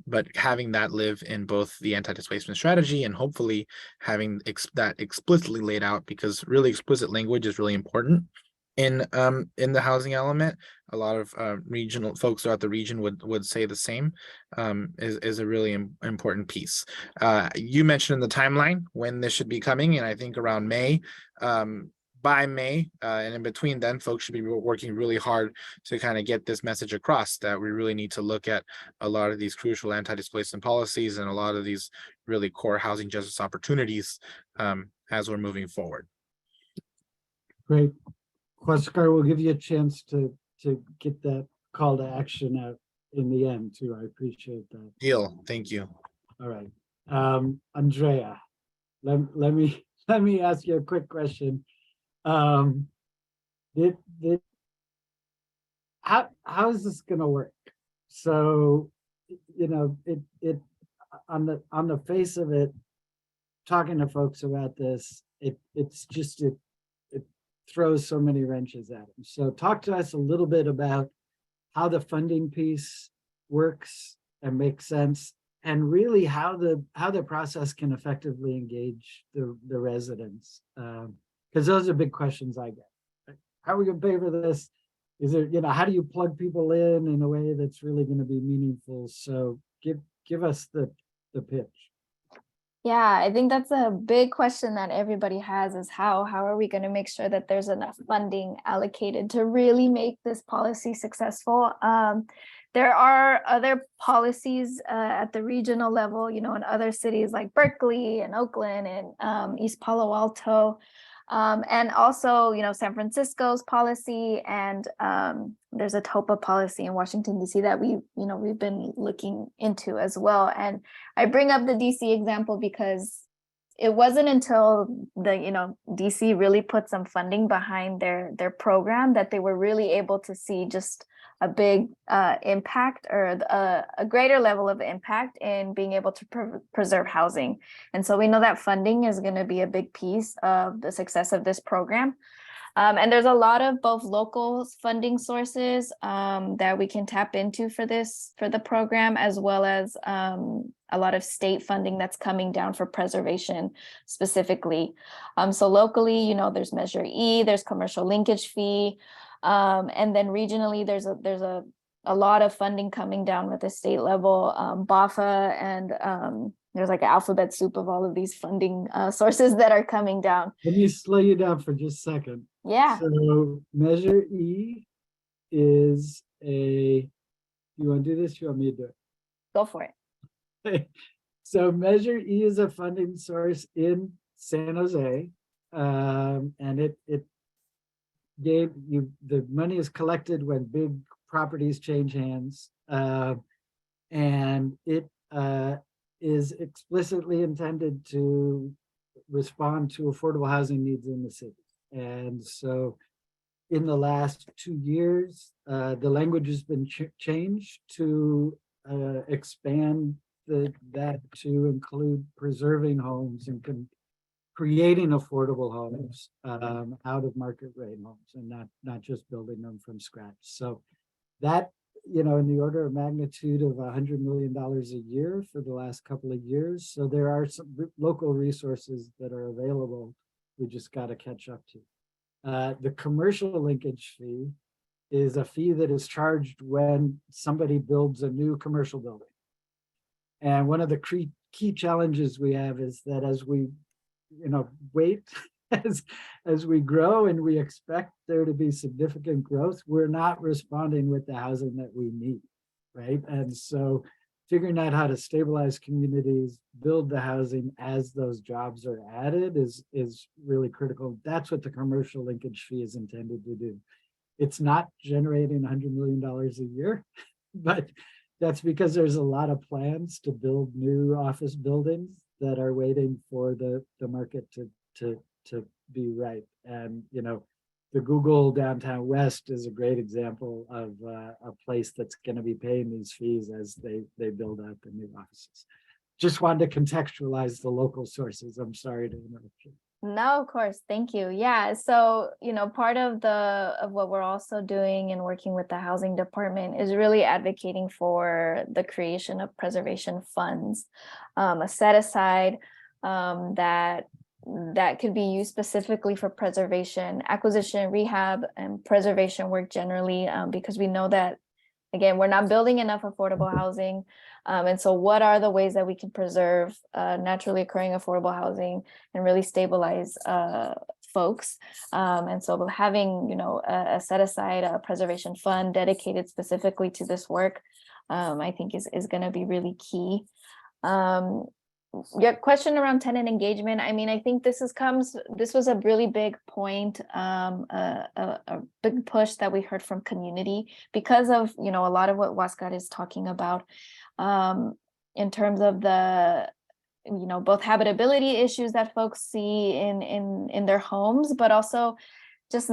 But having that live in both the anti-displacement strategy and hopefully having that explicitly laid out, because really explicit language is really important in the housing element. A lot of regional folks throughout the region would say the same, is a really important piece. You mentioned the timeline when this should be coming, and I think around May. By May, and in between then, folks should be working really hard to kind of get this message across that we really need to look at a lot of these crucial anti-displacement policies and a lot of these really core housing justice opportunities as we're moving forward. Great. Huascar, we'll give you a chance to get that call to action out in the end too. I appreciate that. Deal. Thank you. All right. Andrea, let me ask you a quick question. How is this going to work? So, it on the face of it, talking to folks about this, it throws so many wrenches at them. So talk to us a little bit about how the funding piece works and makes sense, and really how the process can effectively engage the residents. Because those are big questions I get. How are we going to pay for this? Is there, how do you plug people in a way that's really going to be meaningful? So give us the pitch. Yeah, I think that's a big question that everybody has, is how are we going to make sure that there's enough funding allocated to really make this policy successful? There are other policies at the regional level, in other cities like Berkeley and Oakland and East Palo Alto. And also, San Francisco's policy, and there's a TOPA policy in Washington, D.C. that we've been looking into as well. And I bring up the DC example because it wasn't until DC really put some funding behind their program that they were really able to see just a big impact, or a greater level of impact in being able to preserve housing. And so we know that funding is going to be a big piece of the success of this program. And there's a lot of both local funding sources that we can tap into for the program, as well as a lot of state funding that's coming down for preservation specifically. So locally, there's Measure E, there's commercial linkage fee. And then regionally, there's a lot of funding coming down with the state level, BAFA, and there's like an alphabet soup of all of these funding sources that are coming down. Let me slow you down for just a second. Yeah. So Measure E is you want to do this? You want me to do it? Go for it. So Measure E is a funding source in San Jose, and it gave you, the money is collected when big properties change hands, and it is explicitly intended to respond to affordable housing needs in the city. And so in the last 2 years, the language has been changed to expand that to include preserving homes and creating affordable homes out of market rate homes, and not just building them from scratch. So that, in the order of magnitude of $100 million a year for the last couple of years. So there are some local resources that are available. We just got to catch up to. The commercial linkage fee is a fee that is charged when somebody builds a new commercial building. And one of the key challenges we have is that as we, wait, as we grow and we expect there to be significant growth, we're not responding with the housing that we need, right? And so figuring out how to stabilize communities, build the housing as those jobs are added is really critical. That's what the commercial linkage fee is intended to do. It's not generating $100 million a year, but that's because there's a lot of plans to build new office buildings that are waiting for the market to be right. And, the Google Downtown West is a great example of a place that's going to be paying these fees as they build out the new offices. Just wanted to contextualize the local sources. I'm sorry to interrupt you. No, of course. Thank you. Yeah. So, part of what we're also doing and working with the housing department is really advocating for the creation of preservation funds, a set aside that could be used specifically for preservation, acquisition, rehab, and preservation work generally, because we know that, again, we're not building enough affordable housing. And so what are the ways that we can preserve naturally occurring affordable housing and really stabilize folks? And so having, a set aside a preservation fund dedicated specifically to this work, I think is going to be really key. Your question around tenant engagement, I think this was a really big point, a big push that we heard from community because of, a lot of what Huáscar is talking about, in terms of the, both habitability issues that folks see in their homes, but also just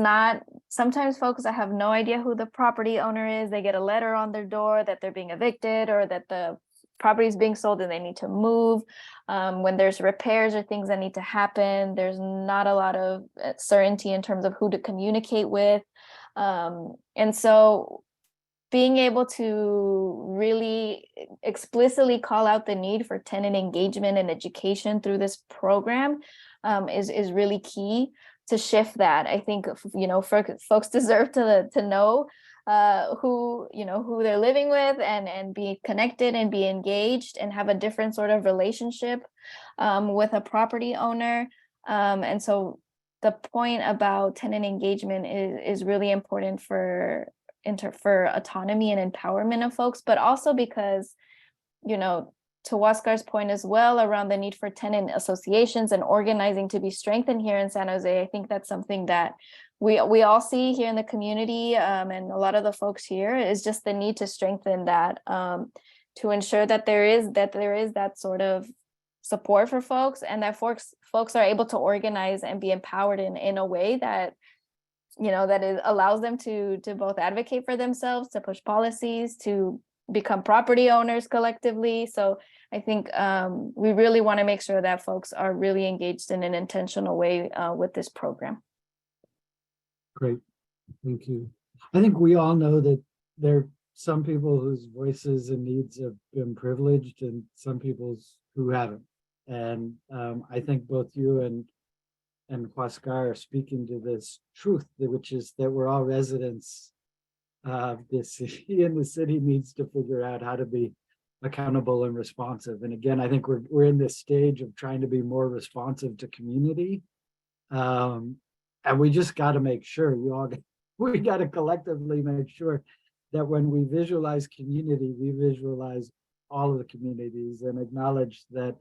sometimes folks that have no idea who the property owner is, they get a letter on their door that they're being evicted or that the property is being sold and they need to move. When there's repairs or things that need to happen, there's not a lot of certainty in terms of who to communicate with. And so being able to really explicitly call out the need for tenant engagement and education through this program is really key to shift that. I think, folks deserve to know who they're living with and be connected and be engaged and have a different sort of relationship with a property owner. And so the point about tenant engagement is really important for autonomy and empowerment of folks, but also because, to Huáscar's point as well around the need for tenant associations and organizing to be strengthened here in San Jose, I think that's something that we all see here in the community, and a lot of the folks here is just the need to strengthen that, to ensure that there is that sort of support for folks, and that folks are able to organize and be empowered in a way that that allows them to both advocate for themselves, to push policies, to become property owners collectively. So I think we really want to make sure that folks are really engaged in an intentional way with this program. Great, thank you. I think we all know that there are some people whose voices and needs have been privileged and some people's who haven't. And I think both you and Huáscar are speaking to this truth, which is that we're all residents of this city, and the city needs to figure out how to be accountable and responsive. And again, I think we're in this stage of trying to be more responsive to community. And we just got to make sure we got to collectively make sure that when we visualize community, we visualize all of the communities and acknowledge that,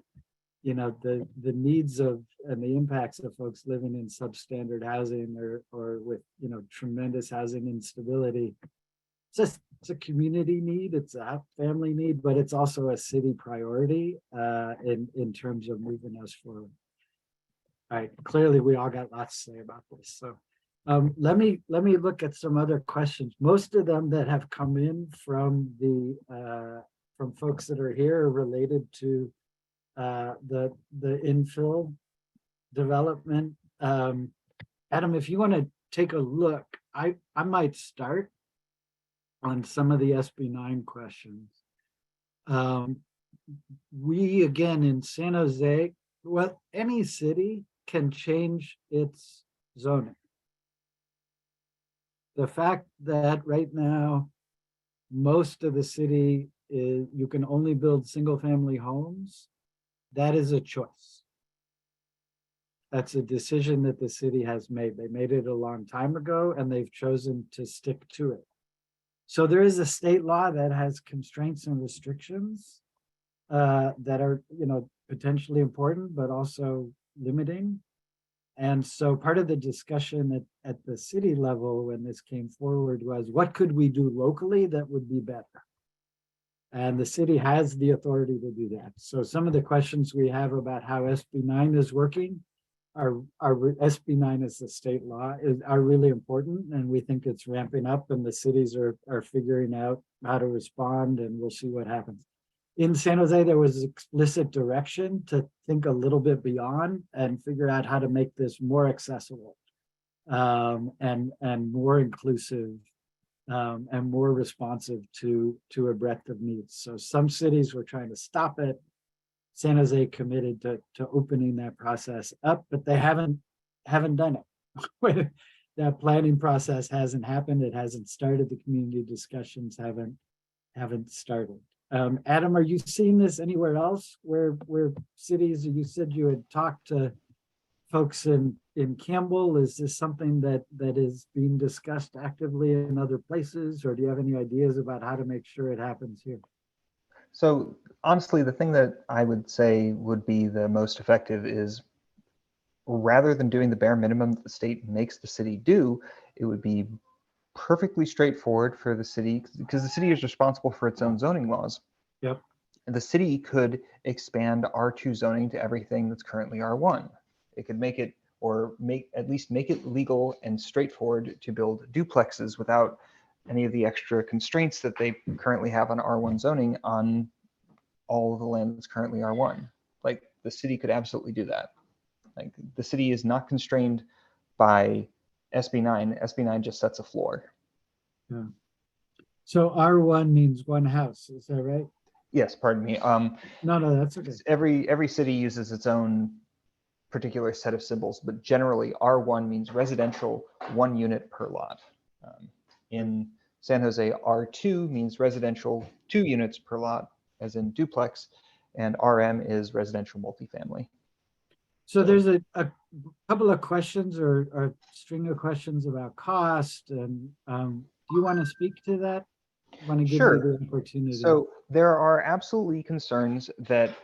the needs of and the impacts of folks living in substandard housing or with, tremendous housing instability. It's a community need, it's a family need, but it's also a city priority in terms of moving us forward. All right, clearly we all got lots to say about this. So Let me look at some other questions. Most of them that have come in from from folks that are here are related to the infill development. Adam, if you want to take a look, I might start on some of the SB9 questions. We, again, in San Jose, well, any city can change its zoning. The fact that right now, most of the city is, you can only build single family homes, that is a choice. That's a decision that the city has made. They made it a long time ago and they've chosen to stick to it. So there is a state law that has constraints and restrictions that are, potentially important, but also limiting. And so part of the discussion at the city level when this came forward was, what could we do locally that would be better? And the city has the authority to do that. So some of the questions we have about how SB9 is working are SB9 is the state law, are really important. And we think it's ramping up and the cities are figuring out how to respond, and we'll see what happens. In San Jose, there was explicit direction to think a little bit beyond and figure out how to make this more accessible and more inclusive and more responsive to a breadth of needs. So some cities were trying to stop it. San Jose committed to opening that process up, but they haven't done it. That planning process hasn't happened. It hasn't started. The community discussions haven't started. Adam, are you seeing this anywhere else where cities, you said you had talked to folks in Campbell? Is this something that is being discussed actively in other places, or do you have any ideas about how to make sure it happens here? So honestly, the thing that I would say would be the most effective is, rather than doing the bare minimum that the state makes the city do, it would be perfectly straightforward for the city, because the city is responsible for its own zoning laws. Yep. And the city could expand R2 zoning to everything that's currently R1. It could make it, or at least make it legal and straightforward to build duplexes without any of the extra constraints that they currently have on R1 zoning on all of the land that's currently R1. Like, the city could absolutely do that. Like, the city is not constrained by SB9. SB9 just sets a floor. Yeah. So R1 means one house, is that right? Yes, pardon me. No, that's okay. Every city uses its own particular set of symbols, but generally R1 means residential, 1 unit per lot. In San Jose, R2 means residential, 2 units per lot, as in duplex, and RM is residential multifamily. So there's a couple of questions or a string of questions about cost, and do you want to speak to that? I want to give you the opportunity. So there are absolutely concerns that,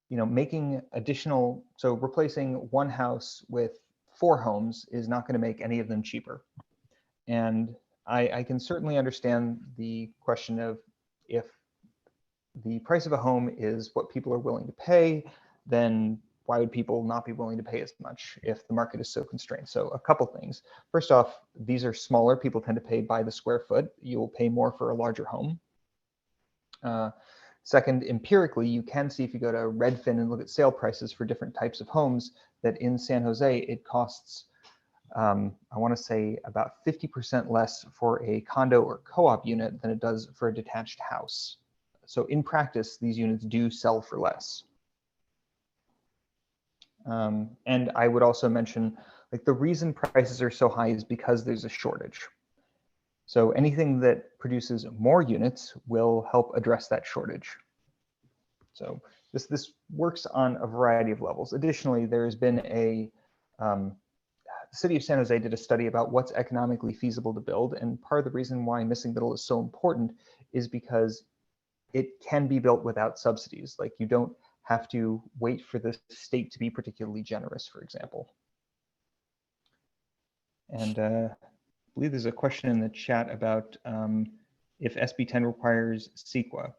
making additional, so replacing one house with 4 homes is not going to make any of them cheaper. And I can certainly understand the question of, if the price of a home is what people are willing to pay, then why would people not be willing to pay as much if the market is so constrained? So a couple things. First off, these are smaller. People tend to pay by the square foot. You will pay more for a larger home. Second, empirically, you can see, if you go to Redfin and look at sale prices for different types of homes, that in San Jose, it costs, I want to say, about 50% less for a condo or co-op unit than it does for a detached house. So in practice, these units do sell for less. And I would also mention, like, the reason prices are so high is because there's a shortage. So anything that produces more units will help address that shortage. So this works on a variety of levels. Additionally, there's been the city of San Jose did a study about what's economically feasible to build. And part of the reason why missing middle is so important is because it can be built without subsidies. Like, you don't have to wait for the state to be particularly generous, for example. And I believe there's a question in the chat about if SB 10 requires CEQA.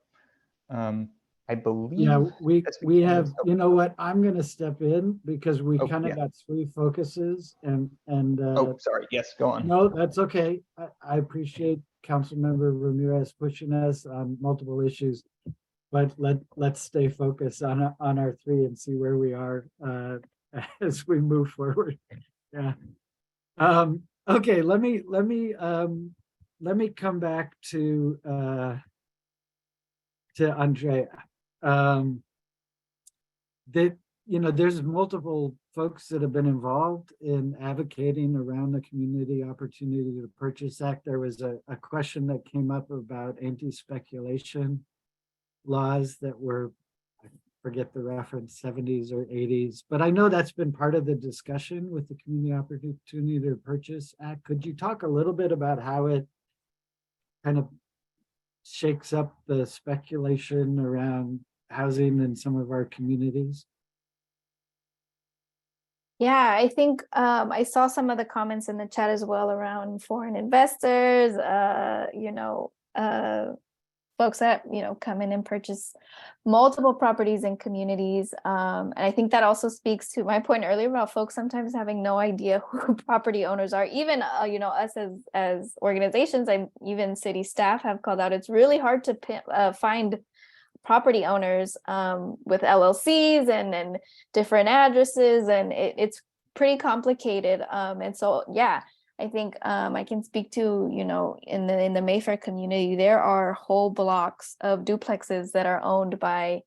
I believe. Yeah, we that's have, oh, you know what, I'm gonna step in because we oh, kind yeah. of got three focuses and Oh, sorry. Yes, go on. no, that's okay. I appreciate Councilmember Ramirez pushing us on multiple issues. But let's stay focused on our three and see where we are as we move forward. Yeah. Okay, let me come back to Andrea. That, you know, there's multiple folks that have been involved in advocating around the Community Opportunity to Purchase Act. There was a question that came up about anti-speculation laws that were, I forget the reference, 70s or 80s, but I know that's been part of the discussion with the Community Opportunity to Purchase Act. Could you talk a little bit about how it kind of shakes up the speculation around housing in some of our communities? Yeah, I think I saw some of the comments in the chat as well around foreign investors, folks that, come in and purchase multiple properties in communities. And I think that also speaks to my point earlier about folks sometimes having no idea who property owners are. Even, us as organizations and even city staff have called out, it's really hard to find property owners with LLCs and different addresses, and it's pretty complicated. And so, yeah, I think I can speak to, in the Mayfair community, there are whole blocks of duplexes that are owned by,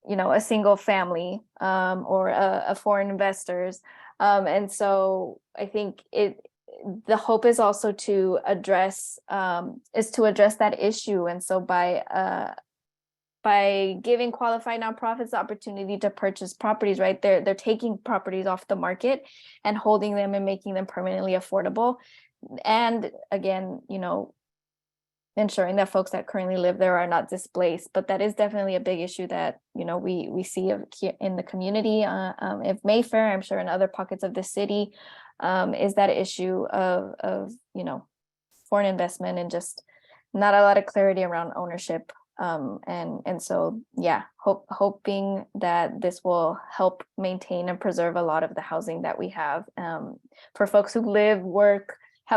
a single family or a foreign investors. And so I think the hope is also to address that issue. And so by giving qualified nonprofits the opportunity to purchase properties, right? They're taking properties off the market and holding them and making them permanently affordable. And again, ensuring that folks that currently live there are not displaced. But that is definitely a big issue that, we see here in the community. If Mayfair, I'm sure in other pockets of the city, is that issue of foreign investment and just not a lot of clarity around ownership. And so, yeah, hoping that this will help maintain and preserve a lot of the housing that we have for folks who have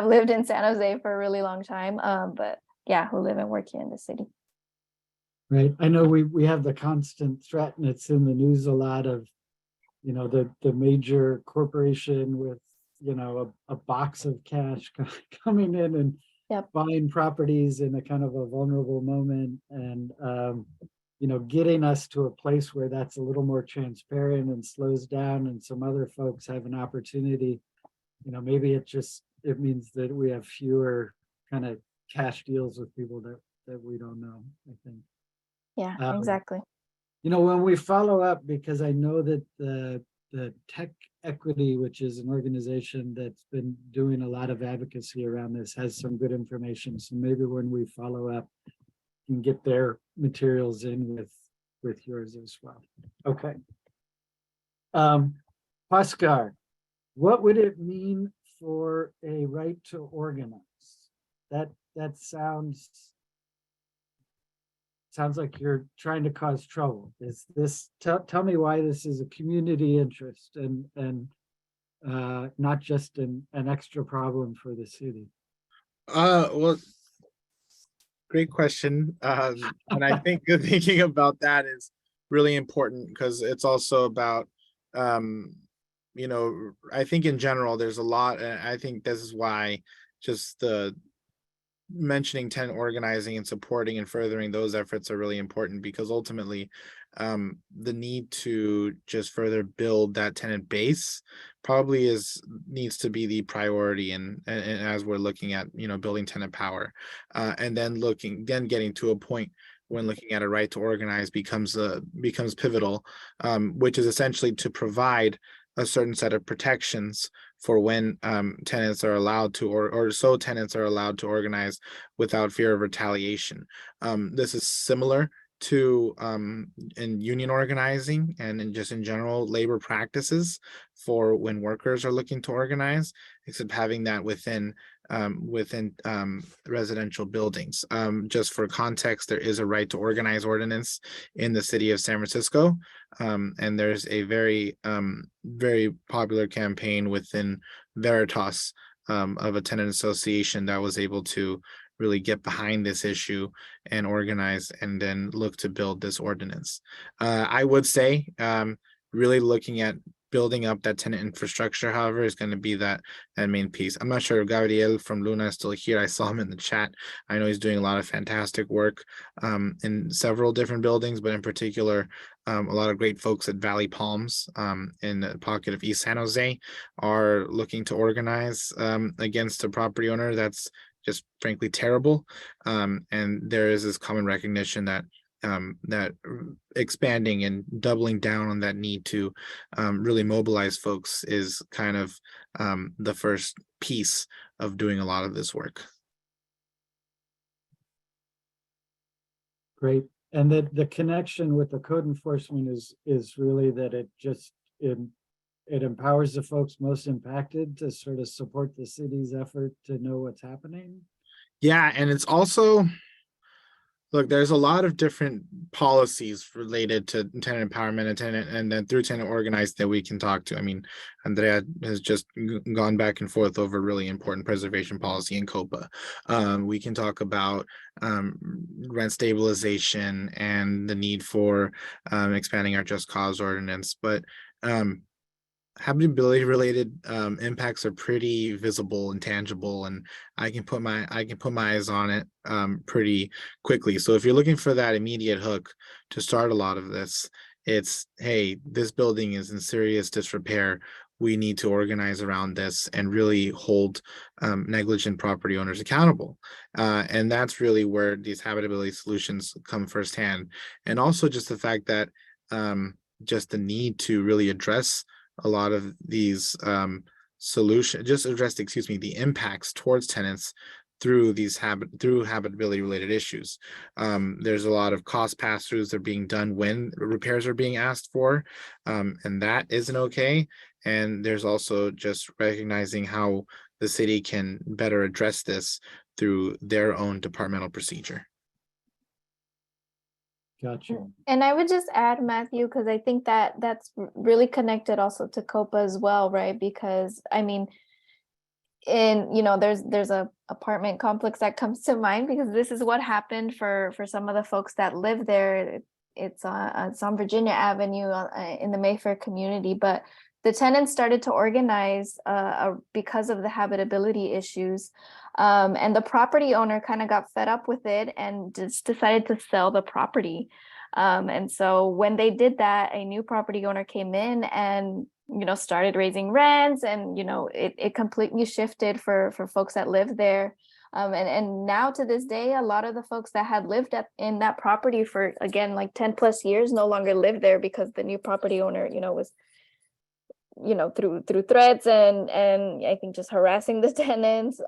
lived in San Jose for a really long time, but yeah, who live and work here in the city. Right. I know we have the constant threat, and it's in the news a lot of, the major corporation with, a box of cash coming in and Yep. buying properties in a kind of a vulnerable moment, and getting us to a place where that's a little more transparent and slows down, and some other folks have an opportunity. Maybe it means that we have fewer kind of cash deals with people that we don't know, I think. Yeah, exactly. When we follow up, because I know that the Tech Equity, which is an organization that's been doing a lot of advocacy around this, has some good information. So maybe when we follow up, you can get their materials in with yours as well. Okay. Oscar, what would it mean for a right to organize? That sounds like you're trying to cause trouble. Is this, tell me why this is a community interest and not just an extra problem for the city? Well, great question. And I think thinking about that is really important because it's also about, I think in general, there's a lot, and I think this is why just the mentioning tenant organizing and supporting and furthering those efforts are really important, because ultimately the need to just further build that tenant base probably needs to be the priority, and as we're looking at building tenant power, and then getting to a point when looking at a right to organize becomes pivotal, which is essentially to provide a certain set of protections for when tenants are allowed to, or so tenants are allowed to organize without fear of retaliation. This is similar to in union organizing and in general labor practices for when workers are looking to organize, except having that within within residential buildings. Just for context, there is a right to organize ordinance in the city of San Francisco. And there's a very, very popular campaign within Veritas of a tenant association that was able to really get behind this issue and organize and then look to build this ordinance. I would say really looking at building up that tenant infrastructure, however, is going to be that main piece. I'm not sure if Gabriel from Luna is still here. I saw him in the chat. I know he's doing a lot of fantastic work in several different buildings, but in particular, a lot of great folks at Valley Palms in the pocket of East San Jose are looking to organize against a property owner that's just frankly terrible. And there is this common recognition that expanding and doubling down on that need to really mobilize folks is kind of the first piece of doing a lot of this work. Great. And the connection with the code enforcement is really that it empowers the folks most impacted to sort of support the city's effort to know what's happening. Yeah, and it's also, look, there's a lot of different policies related to tenant empowerment and tenant, and then through tenant organized that we can talk to. I mean, Andrea has just gone back and forth over really important preservation policy in COPA. We can talk about rent stabilization and the need for expanding our just cause ordinance, but habitability related impacts are pretty visible and tangible, and I can put my eyes on it pretty quickly. So if you're looking for that immediate hook to start a lot of this, it's, hey, this building is in serious disrepair. We need to organize around this and really hold negligent property owners accountable. And that's really where these habitability solutions come firsthand. And also just the fact that just the need to really address a lot of these the impacts towards tenants through these habitability related issues. There's a lot of cost pass-throughs that are being done when repairs are being asked for, and that isn't okay. And there's also just recognizing how the city can better address this through their own departmental procedure. Gotcha. And I would just add, Matthew, because I think that that's really connected also to COPA as well, right? Because I mean, there's a apartment complex that comes to mind because this is what happened for some of the folks that live there. It's on Virginia Avenue in the Mayfair community, but the tenants started to organize because of the habitability issues. And the property owner kind of got fed up with it and just decided to sell the property. And so when they did that, a new property owner came in and, started raising rents, and, it completely shifted for folks that live there. And now to this day, a lot of the folks that had lived in that property for, again, like 10 plus years no longer live there because the new property owner, was through threats and I think just harassing the tenants,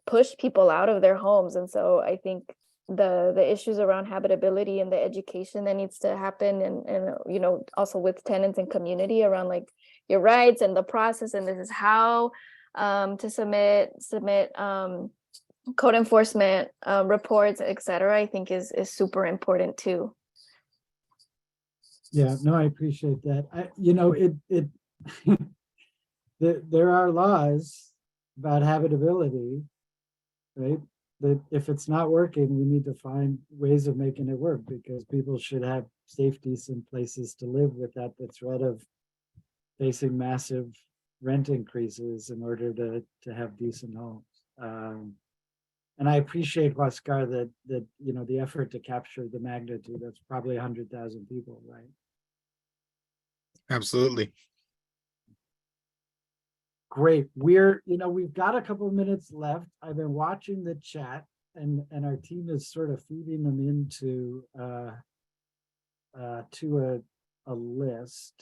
pushed people out of their homes. And so I think the issues around habitability and the education that needs to happen and also with tenants and community around like your rights and the process, and this is how to submit code enforcement reports, etc., I think is super important too. Yeah, no, I appreciate that. There are laws about habitability, right? That if it's not working, we need to find ways of making it work, because people should have safe, decent places to live without the threat of facing massive rent increases in order to have decent homes. And I appreciate, Oscar, that the effort to capture the magnitude. That's probably 100,000 people, right? Absolutely. Great. We've got a couple of minutes left. I've been watching the chat, and our team is sort of feeding them into to a list.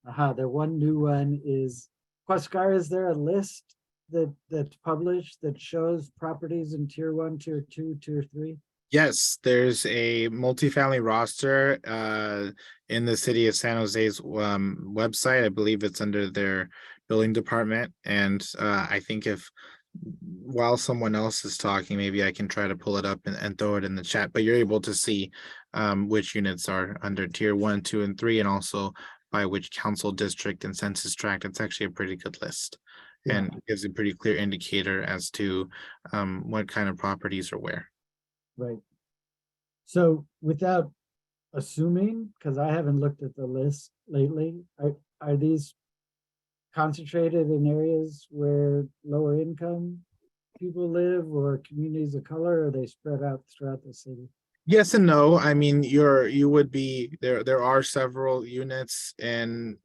The one new one is, Oscar, is there a list that's published that shows properties in tier 1, tier 2, tier 3? Yes, there's a multifamily roster in the city of San Jose's website. I believe it's under their building department. And I think if while someone else is talking, maybe I can try to pull it up and throw it in the chat, but you're able to see which units are under tier 1, 2, and 3, and also by which council district and census tract. It's actually a pretty good list and gives a pretty clear indicator as to what kind of properties are where. Right. So without assuming, because I haven't looked at the list lately, are these concentrated in areas where lower income people live or communities of color, or are they spread out throughout the city? Yes and no. I mean, you would be there. There are several units in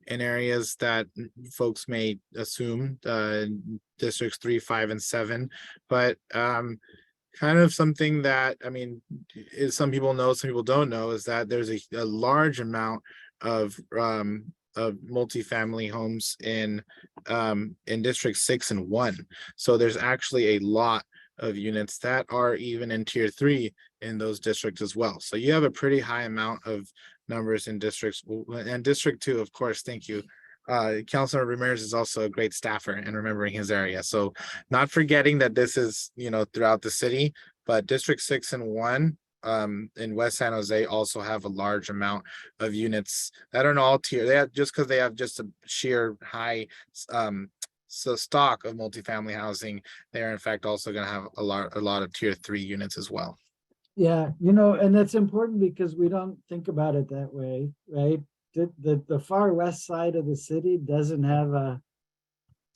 areas that folks may assume districts 3, 5, and 7, but kind of something that, I mean, is some people know, some people don't know, is that there's a large amount of multifamily homes in district 6 and 1. So there's actually a lot of units that are even in tier 3 in those districts as well. So you have a pretty high amount of numbers in districts, and district 2, of course. Thank you. Councilor Ramirez is also a great staffer and remembering his area. So not forgetting that this is, throughout the city, but district 6 and 1 in West San Jose also have a large amount of units that are in all tier. They have, just because they have just a sheer high stock of multifamily housing, they are in fact also going to have a lot of tier 3 units as well. Yeah, and that's important because we don't think about it that way, right? The far west side of the city doesn't have a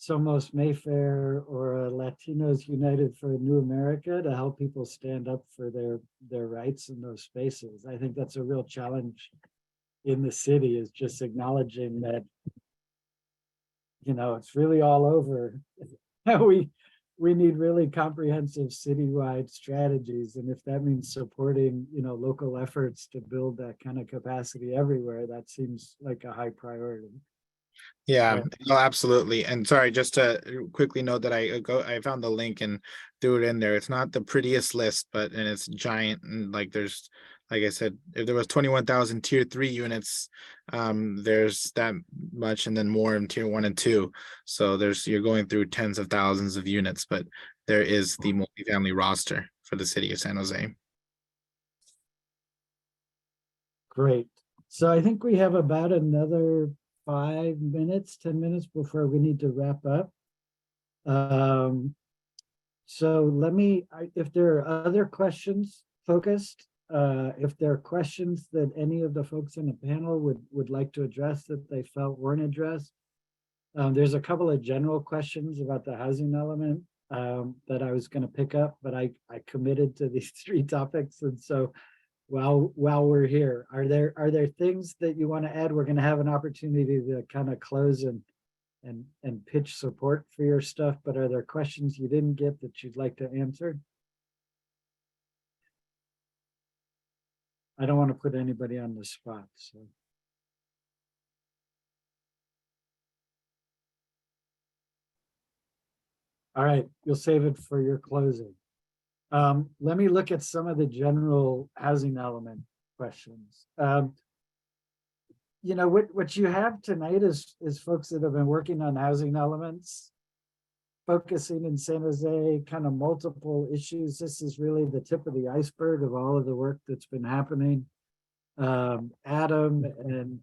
Somos Mayfair or a Latinos United for a New America to help people stand up for their rights in those spaces. I think that's a real challenge in the city, is just acknowledging that, it's really all over. We need really comprehensive citywide strategies. And if that means supporting, local efforts to build that kind of capacity everywhere, that seems like a high priority. Yeah, no, absolutely. And sorry, just to quickly note that I found the link and threw it in there. It's not the prettiest list, and it's giant. And like I said, if there was 21,000 tier 3 units, there's that much, and then more in tier 1 and 2. So you're going through tens of thousands of units, but there is the multifamily roster for the city of San Jose. Great. So I think we have about another 5 minutes, 10 minutes before we need to wrap up. So if there are other questions focused, if there are questions that any of the folks on the panel would like to address that they felt weren't addressed, there's a couple of general questions about the housing element that I was going to pick up, but I committed to these 3 topics, and so while we're here, are there things that you want to add? We're going to have an opportunity to kind of close and pitch support for your stuff, but are there questions you didn't get that you'd like to answer? I don't want to put anybody on the spot, so. All right, you'll save it for your closing. Let me look at some of the general housing element questions. What you have tonight is folks that have been working on housing elements, focusing in San Jose, kind of multiple issues. This is really the tip of the iceberg of all of the work that's been happening. Adam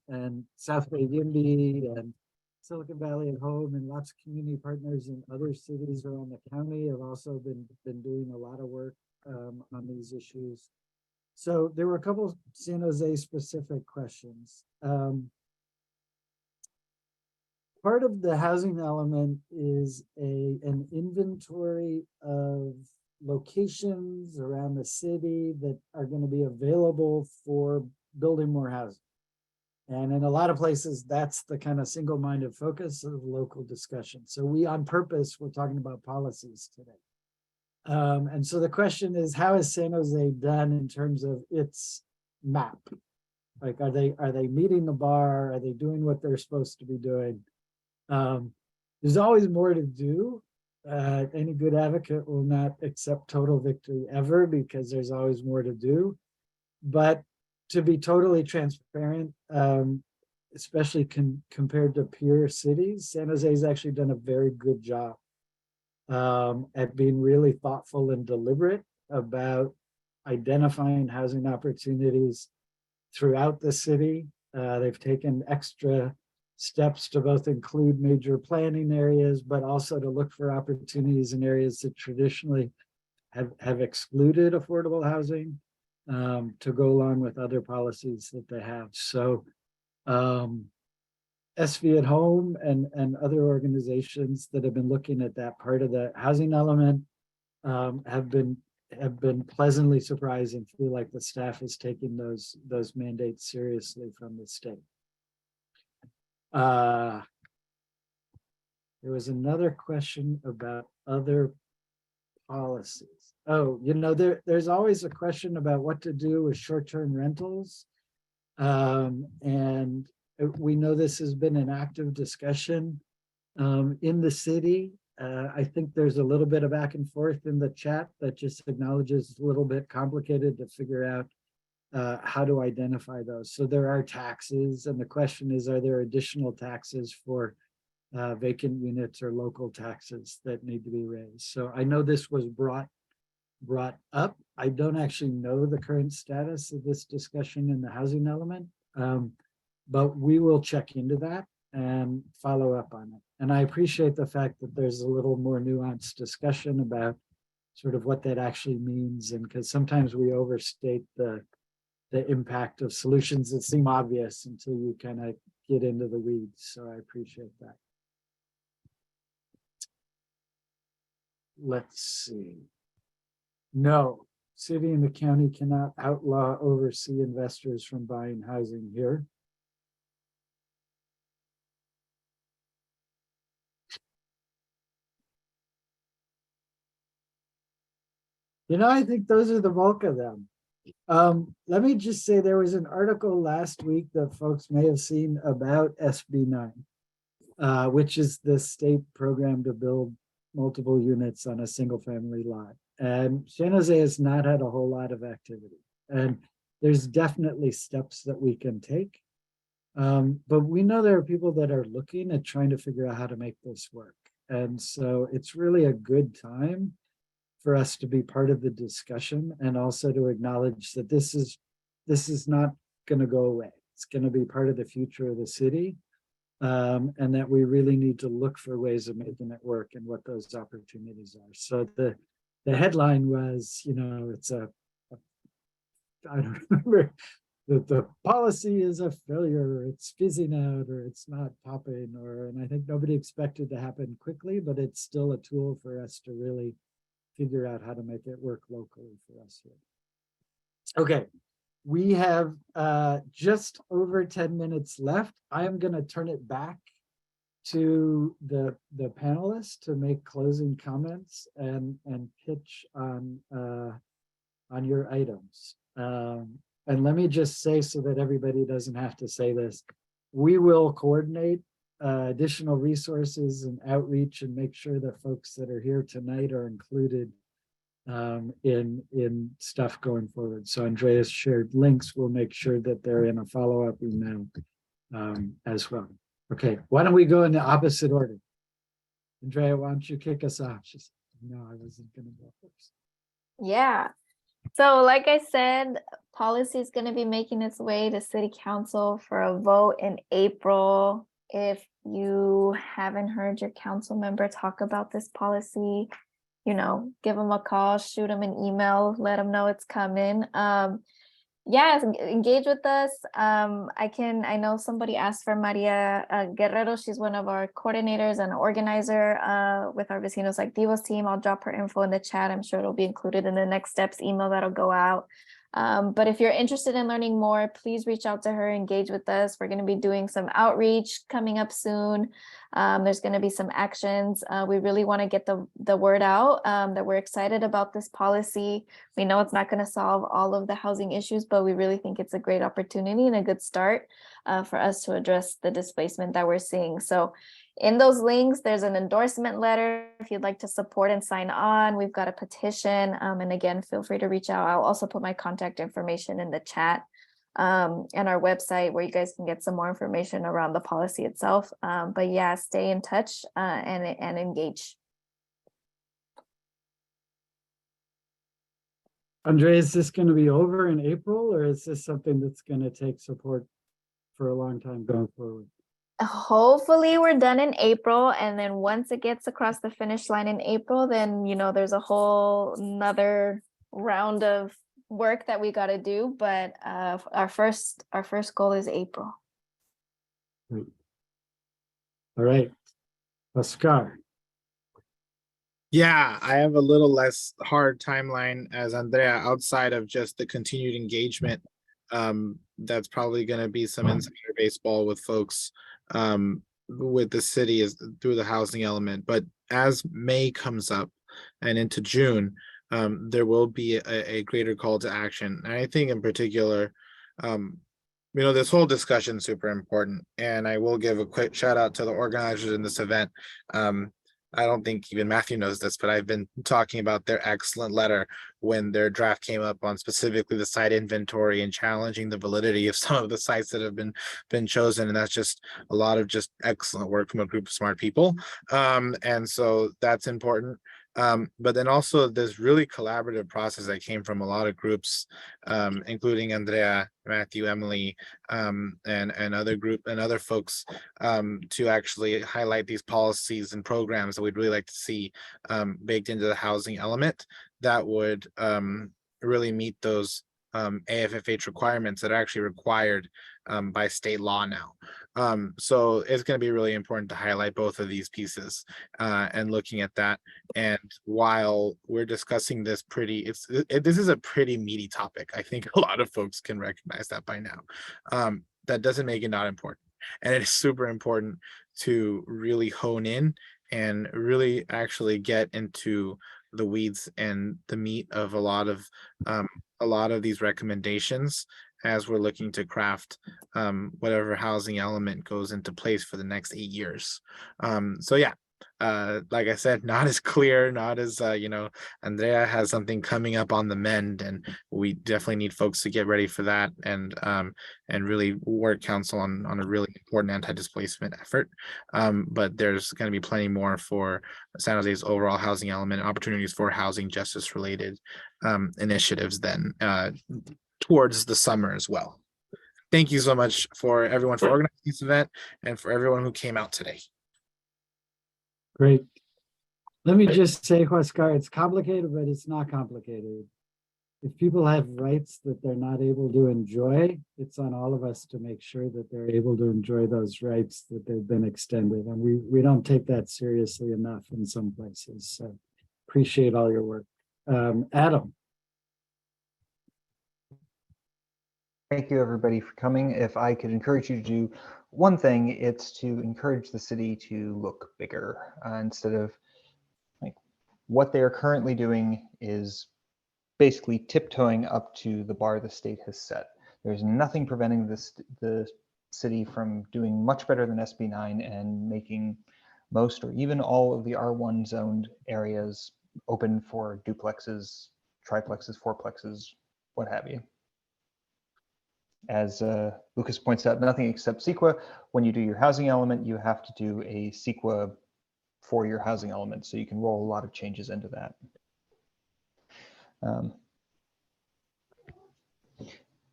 and South Bay YIMBY and Silicon Valley at Home and lots of community partners in other cities around the county have also been doing a lot of work on these issues. So there were a couple of San Jose specific questions. Part of the housing element is an inventory of locations around the city that are going to be available for building more housing. And in a lot of places, that's the kind of single-minded focus of local discussion. So on purpose, we're talking about policies today. And so the question is, how is San Jose done in terms of its map? Like, are they meeting the bar? Are they doing what they're supposed to be doing? There's always more to do. Any good advocate will not accept total victory ever, because there's always more to do. But to be totally transparent, especially compared to peer cities, San Jose has actually done a very good job at being really thoughtful and deliberate about identifying housing opportunities throughout the city. They've taken extra steps to both include major planning areas, but also to look for opportunities in areas that traditionally have excluded affordable housing, to go along with other policies that they have. So SV at Home and other organizations that have been looking at that part of the housing element have been pleasantly surprised and feel like the staff is taking those mandates seriously from the state. There was another question about other policies. Oh, there's always a question about what to do with short-term rentals. And we know this has been an active discussion in the city. I think there's a little bit of back and forth in the chat that just acknowledges it's a little bit complicated to figure out how to identify those. So there are taxes, and the question is, are there additional taxes for vacant units or local taxes that need to be raised? So I know this was brought up. I don't actually know the current status of this discussion in the housing element, but we will check into that and follow up on it. And I appreciate the fact that there's a little more nuanced discussion about sort of what that actually means, and because sometimes we overstate the impact of solutions that seem obvious until you kind of get into the weeds. So I appreciate that. Let's see. No, city and the county cannot outlaw oversee investors from buying housing here. I think those are the bulk of them. Let me just say there was an article last week that folks may have seen about SB 9, which is the state program to build multiple units on a single family lot. And San Jose has not had a whole lot of activity. And there's definitely steps that we can take. But we know there are people that are looking at trying to figure out how to make this work. And so it's really a good time for us to be part of the discussion, and also to acknowledge that this is not going to go away. It's going to be part of the future of the city, and that we really need to look for ways of making it work and what those opportunities are. So the headline was, it's I don't remember, that the policy is a failure, or it's fizzing out, or it's not popping, and I think nobody expected to happen quickly, but it's still a tool for us to really figure out how to make it work locally for us here. Okay, we have just over 10 minutes left. I am going to turn it back to the panelists to make closing comments and pitch on your items. And let me just say, so that everybody doesn't have to say this, we will coordinate additional resources and outreach and make sure that folks that are here tonight are included in stuff going forward. So Andreas shared links. We'll make sure that they're in a follow-up email as well. Okay, why don't we go in the opposite order? Andrea, why don't you kick us off? She said, no, I wasn't going to go first. Yeah. So like I said, policy is going to be making its way to City Council for a vote in April. If you haven't heard your council member talk about this policy, give them a call, shoot them an email, let them know it's coming. Yeah, engage with us. I know somebody asked for Maria Guerrero. She's one of our coordinators and organizer with our Vecinos Activos team. I'll drop her info in the chat. I'm sure it'll be included in the next steps email that'll go out. But if you're interested in learning more, please reach out to her, engage with us. We're going to be doing some outreach coming up soon. There's going to be some actions. We really want to get the word out that we're excited about this policy. We know it's not going to solve all of the housing issues, but we really think it's a great opportunity and a good start for us to address the displacement that we're seeing. So in those links, there's an endorsement letter if you'd like to support and sign on. We've got a petition. And again, feel free to reach out. I'll also put my contact information in the chat. and our website where you guys can get some more information around the policy itself. But yeah, stay in touch and engage. Andrea, is this going to be over in April, or is this something that's going to take support for a long time going forward? Hopefully we're done in April, and then once it gets across the finish line in April, then there's a whole another round of work that we got to do. But our first goal is April. Great. All right, Oscar. Yeah, I have a little less hard timeline as Andrea, outside of just the continued engagement. That's probably going to be some insider baseball with folks with the city is through the housing element. But as May comes up and into June, there will be a greater call to action. And I think in particular, this whole discussion is super important. And I will give a quick shout out to the organizers in this event. I don't think even Matthew knows this, but I've been talking about their excellent letter when their draft came up on specifically the site inventory and challenging the validity of some of the sites that have been chosen. And that's just a lot of just excellent work from a group of smart people. And so that's important. But then also this really collaborative process that came from a lot of groups, including Andrea, Matthew, Emily, and other folks, to actually highlight these policies and programs that we'd really like to see baked into the housing element that would really meet those AFFH requirements that are actually required by state law now. So it's going to be really important to highlight both of these pieces and looking at that. And while we're discussing this this is a pretty meaty topic. I think a lot of folks can recognize that by now. That doesn't make it not important. And it is super important to really hone in and really actually get into the weeds and the meat of a lot of these recommendations as we're looking to craft whatever housing element goes into place for the next 8 years. So yeah, like I said, not as clear, not as Andrea has something coming up on the mend, and we definitely need folks to get ready for that and really work council on a really important anti-displacement effort. But there's going to be plenty more for San Jose's overall housing element, opportunities for housing justice related initiatives then towards the summer as well. Thank you so much for everyone for organizing this event and for everyone who came out today. Great. Let me just say, Oscar, it's complicated, but it's not complicated. If people have rights that they're not able to enjoy, it's on all of us to make sure that they're able to enjoy those rights that they've been extended. And we don't take that seriously enough in some places. So appreciate all your work. Adam. Thank you, everybody, for coming. If I could encourage you to do one thing, it's to encourage the city to look bigger instead of what they are currently doing is basically tiptoeing up to the bar the state has set. There's nothing preventing the city from doing much better than SB 9 and making most or even all of the R1 zoned areas open for duplexes, triplexes, fourplexes, what have you. As Lucas points out, nothing except CEQA. When you do your housing element, you have to do a CEQA for your housing element, so you can roll a lot of changes into that.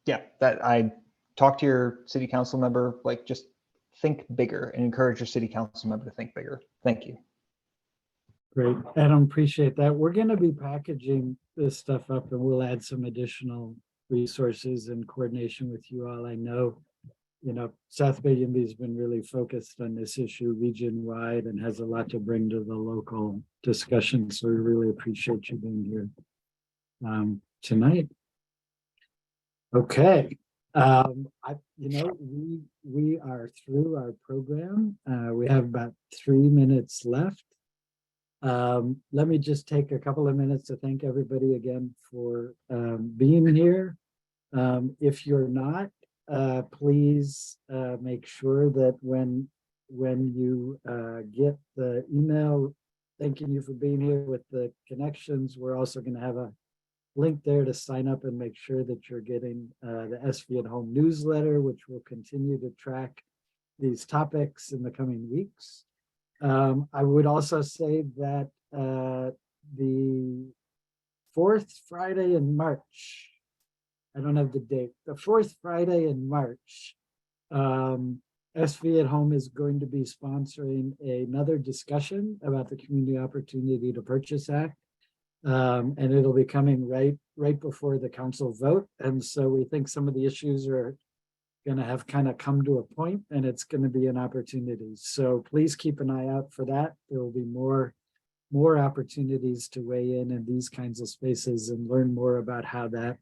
Yeah, that I talk to your city council member, like just think bigger and encourage your city council member to think bigger. Thank you. Great, Adam, appreciate that. We're going to be packaging this stuff up and we'll add some additional resources in coordination with you all. I know, South Bay Yimby has been really focused on this issue region-wide and has a lot to bring to the local discussion. So we really appreciate you being here tonight. Okay, we are through our program. We have about 3 minutes left. Let me just take a couple of minutes to thank everybody again for being here. If you're not, please make sure that when you get the email thanking you for being here with the connections, we're also going to have a link there to sign up and make sure that you're getting the SV at Home newsletter, which will continue to track these topics in the coming weeks. I would also say that the fourth Friday in March, I don't have the date, the fourth Friday in March, SV at Home is going to be sponsoring another discussion about the Community Opportunity to Purchase Act. And it'll be coming right before the council vote. And so we think some of the issues are going to have kind of come to a point, and it's going to be an opportunity. So please keep an eye out for that. There will be more opportunities to weigh in these kinds of spaces and learn more about how that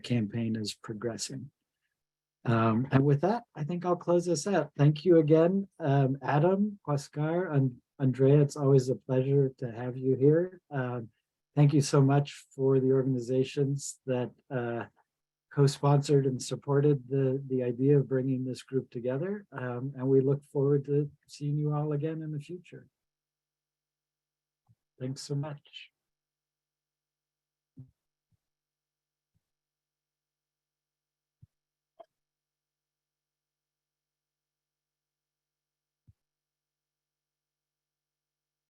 campaign is progressing. And with that, I think I'll close this out. Thank you again, Adam, Huascar, and Andrea. It's always a pleasure to have you here. Thank you so much for the organizations that co-sponsored and supported the idea of bringing this group together. And we look forward to seeing you all again in the future. Thanks so much.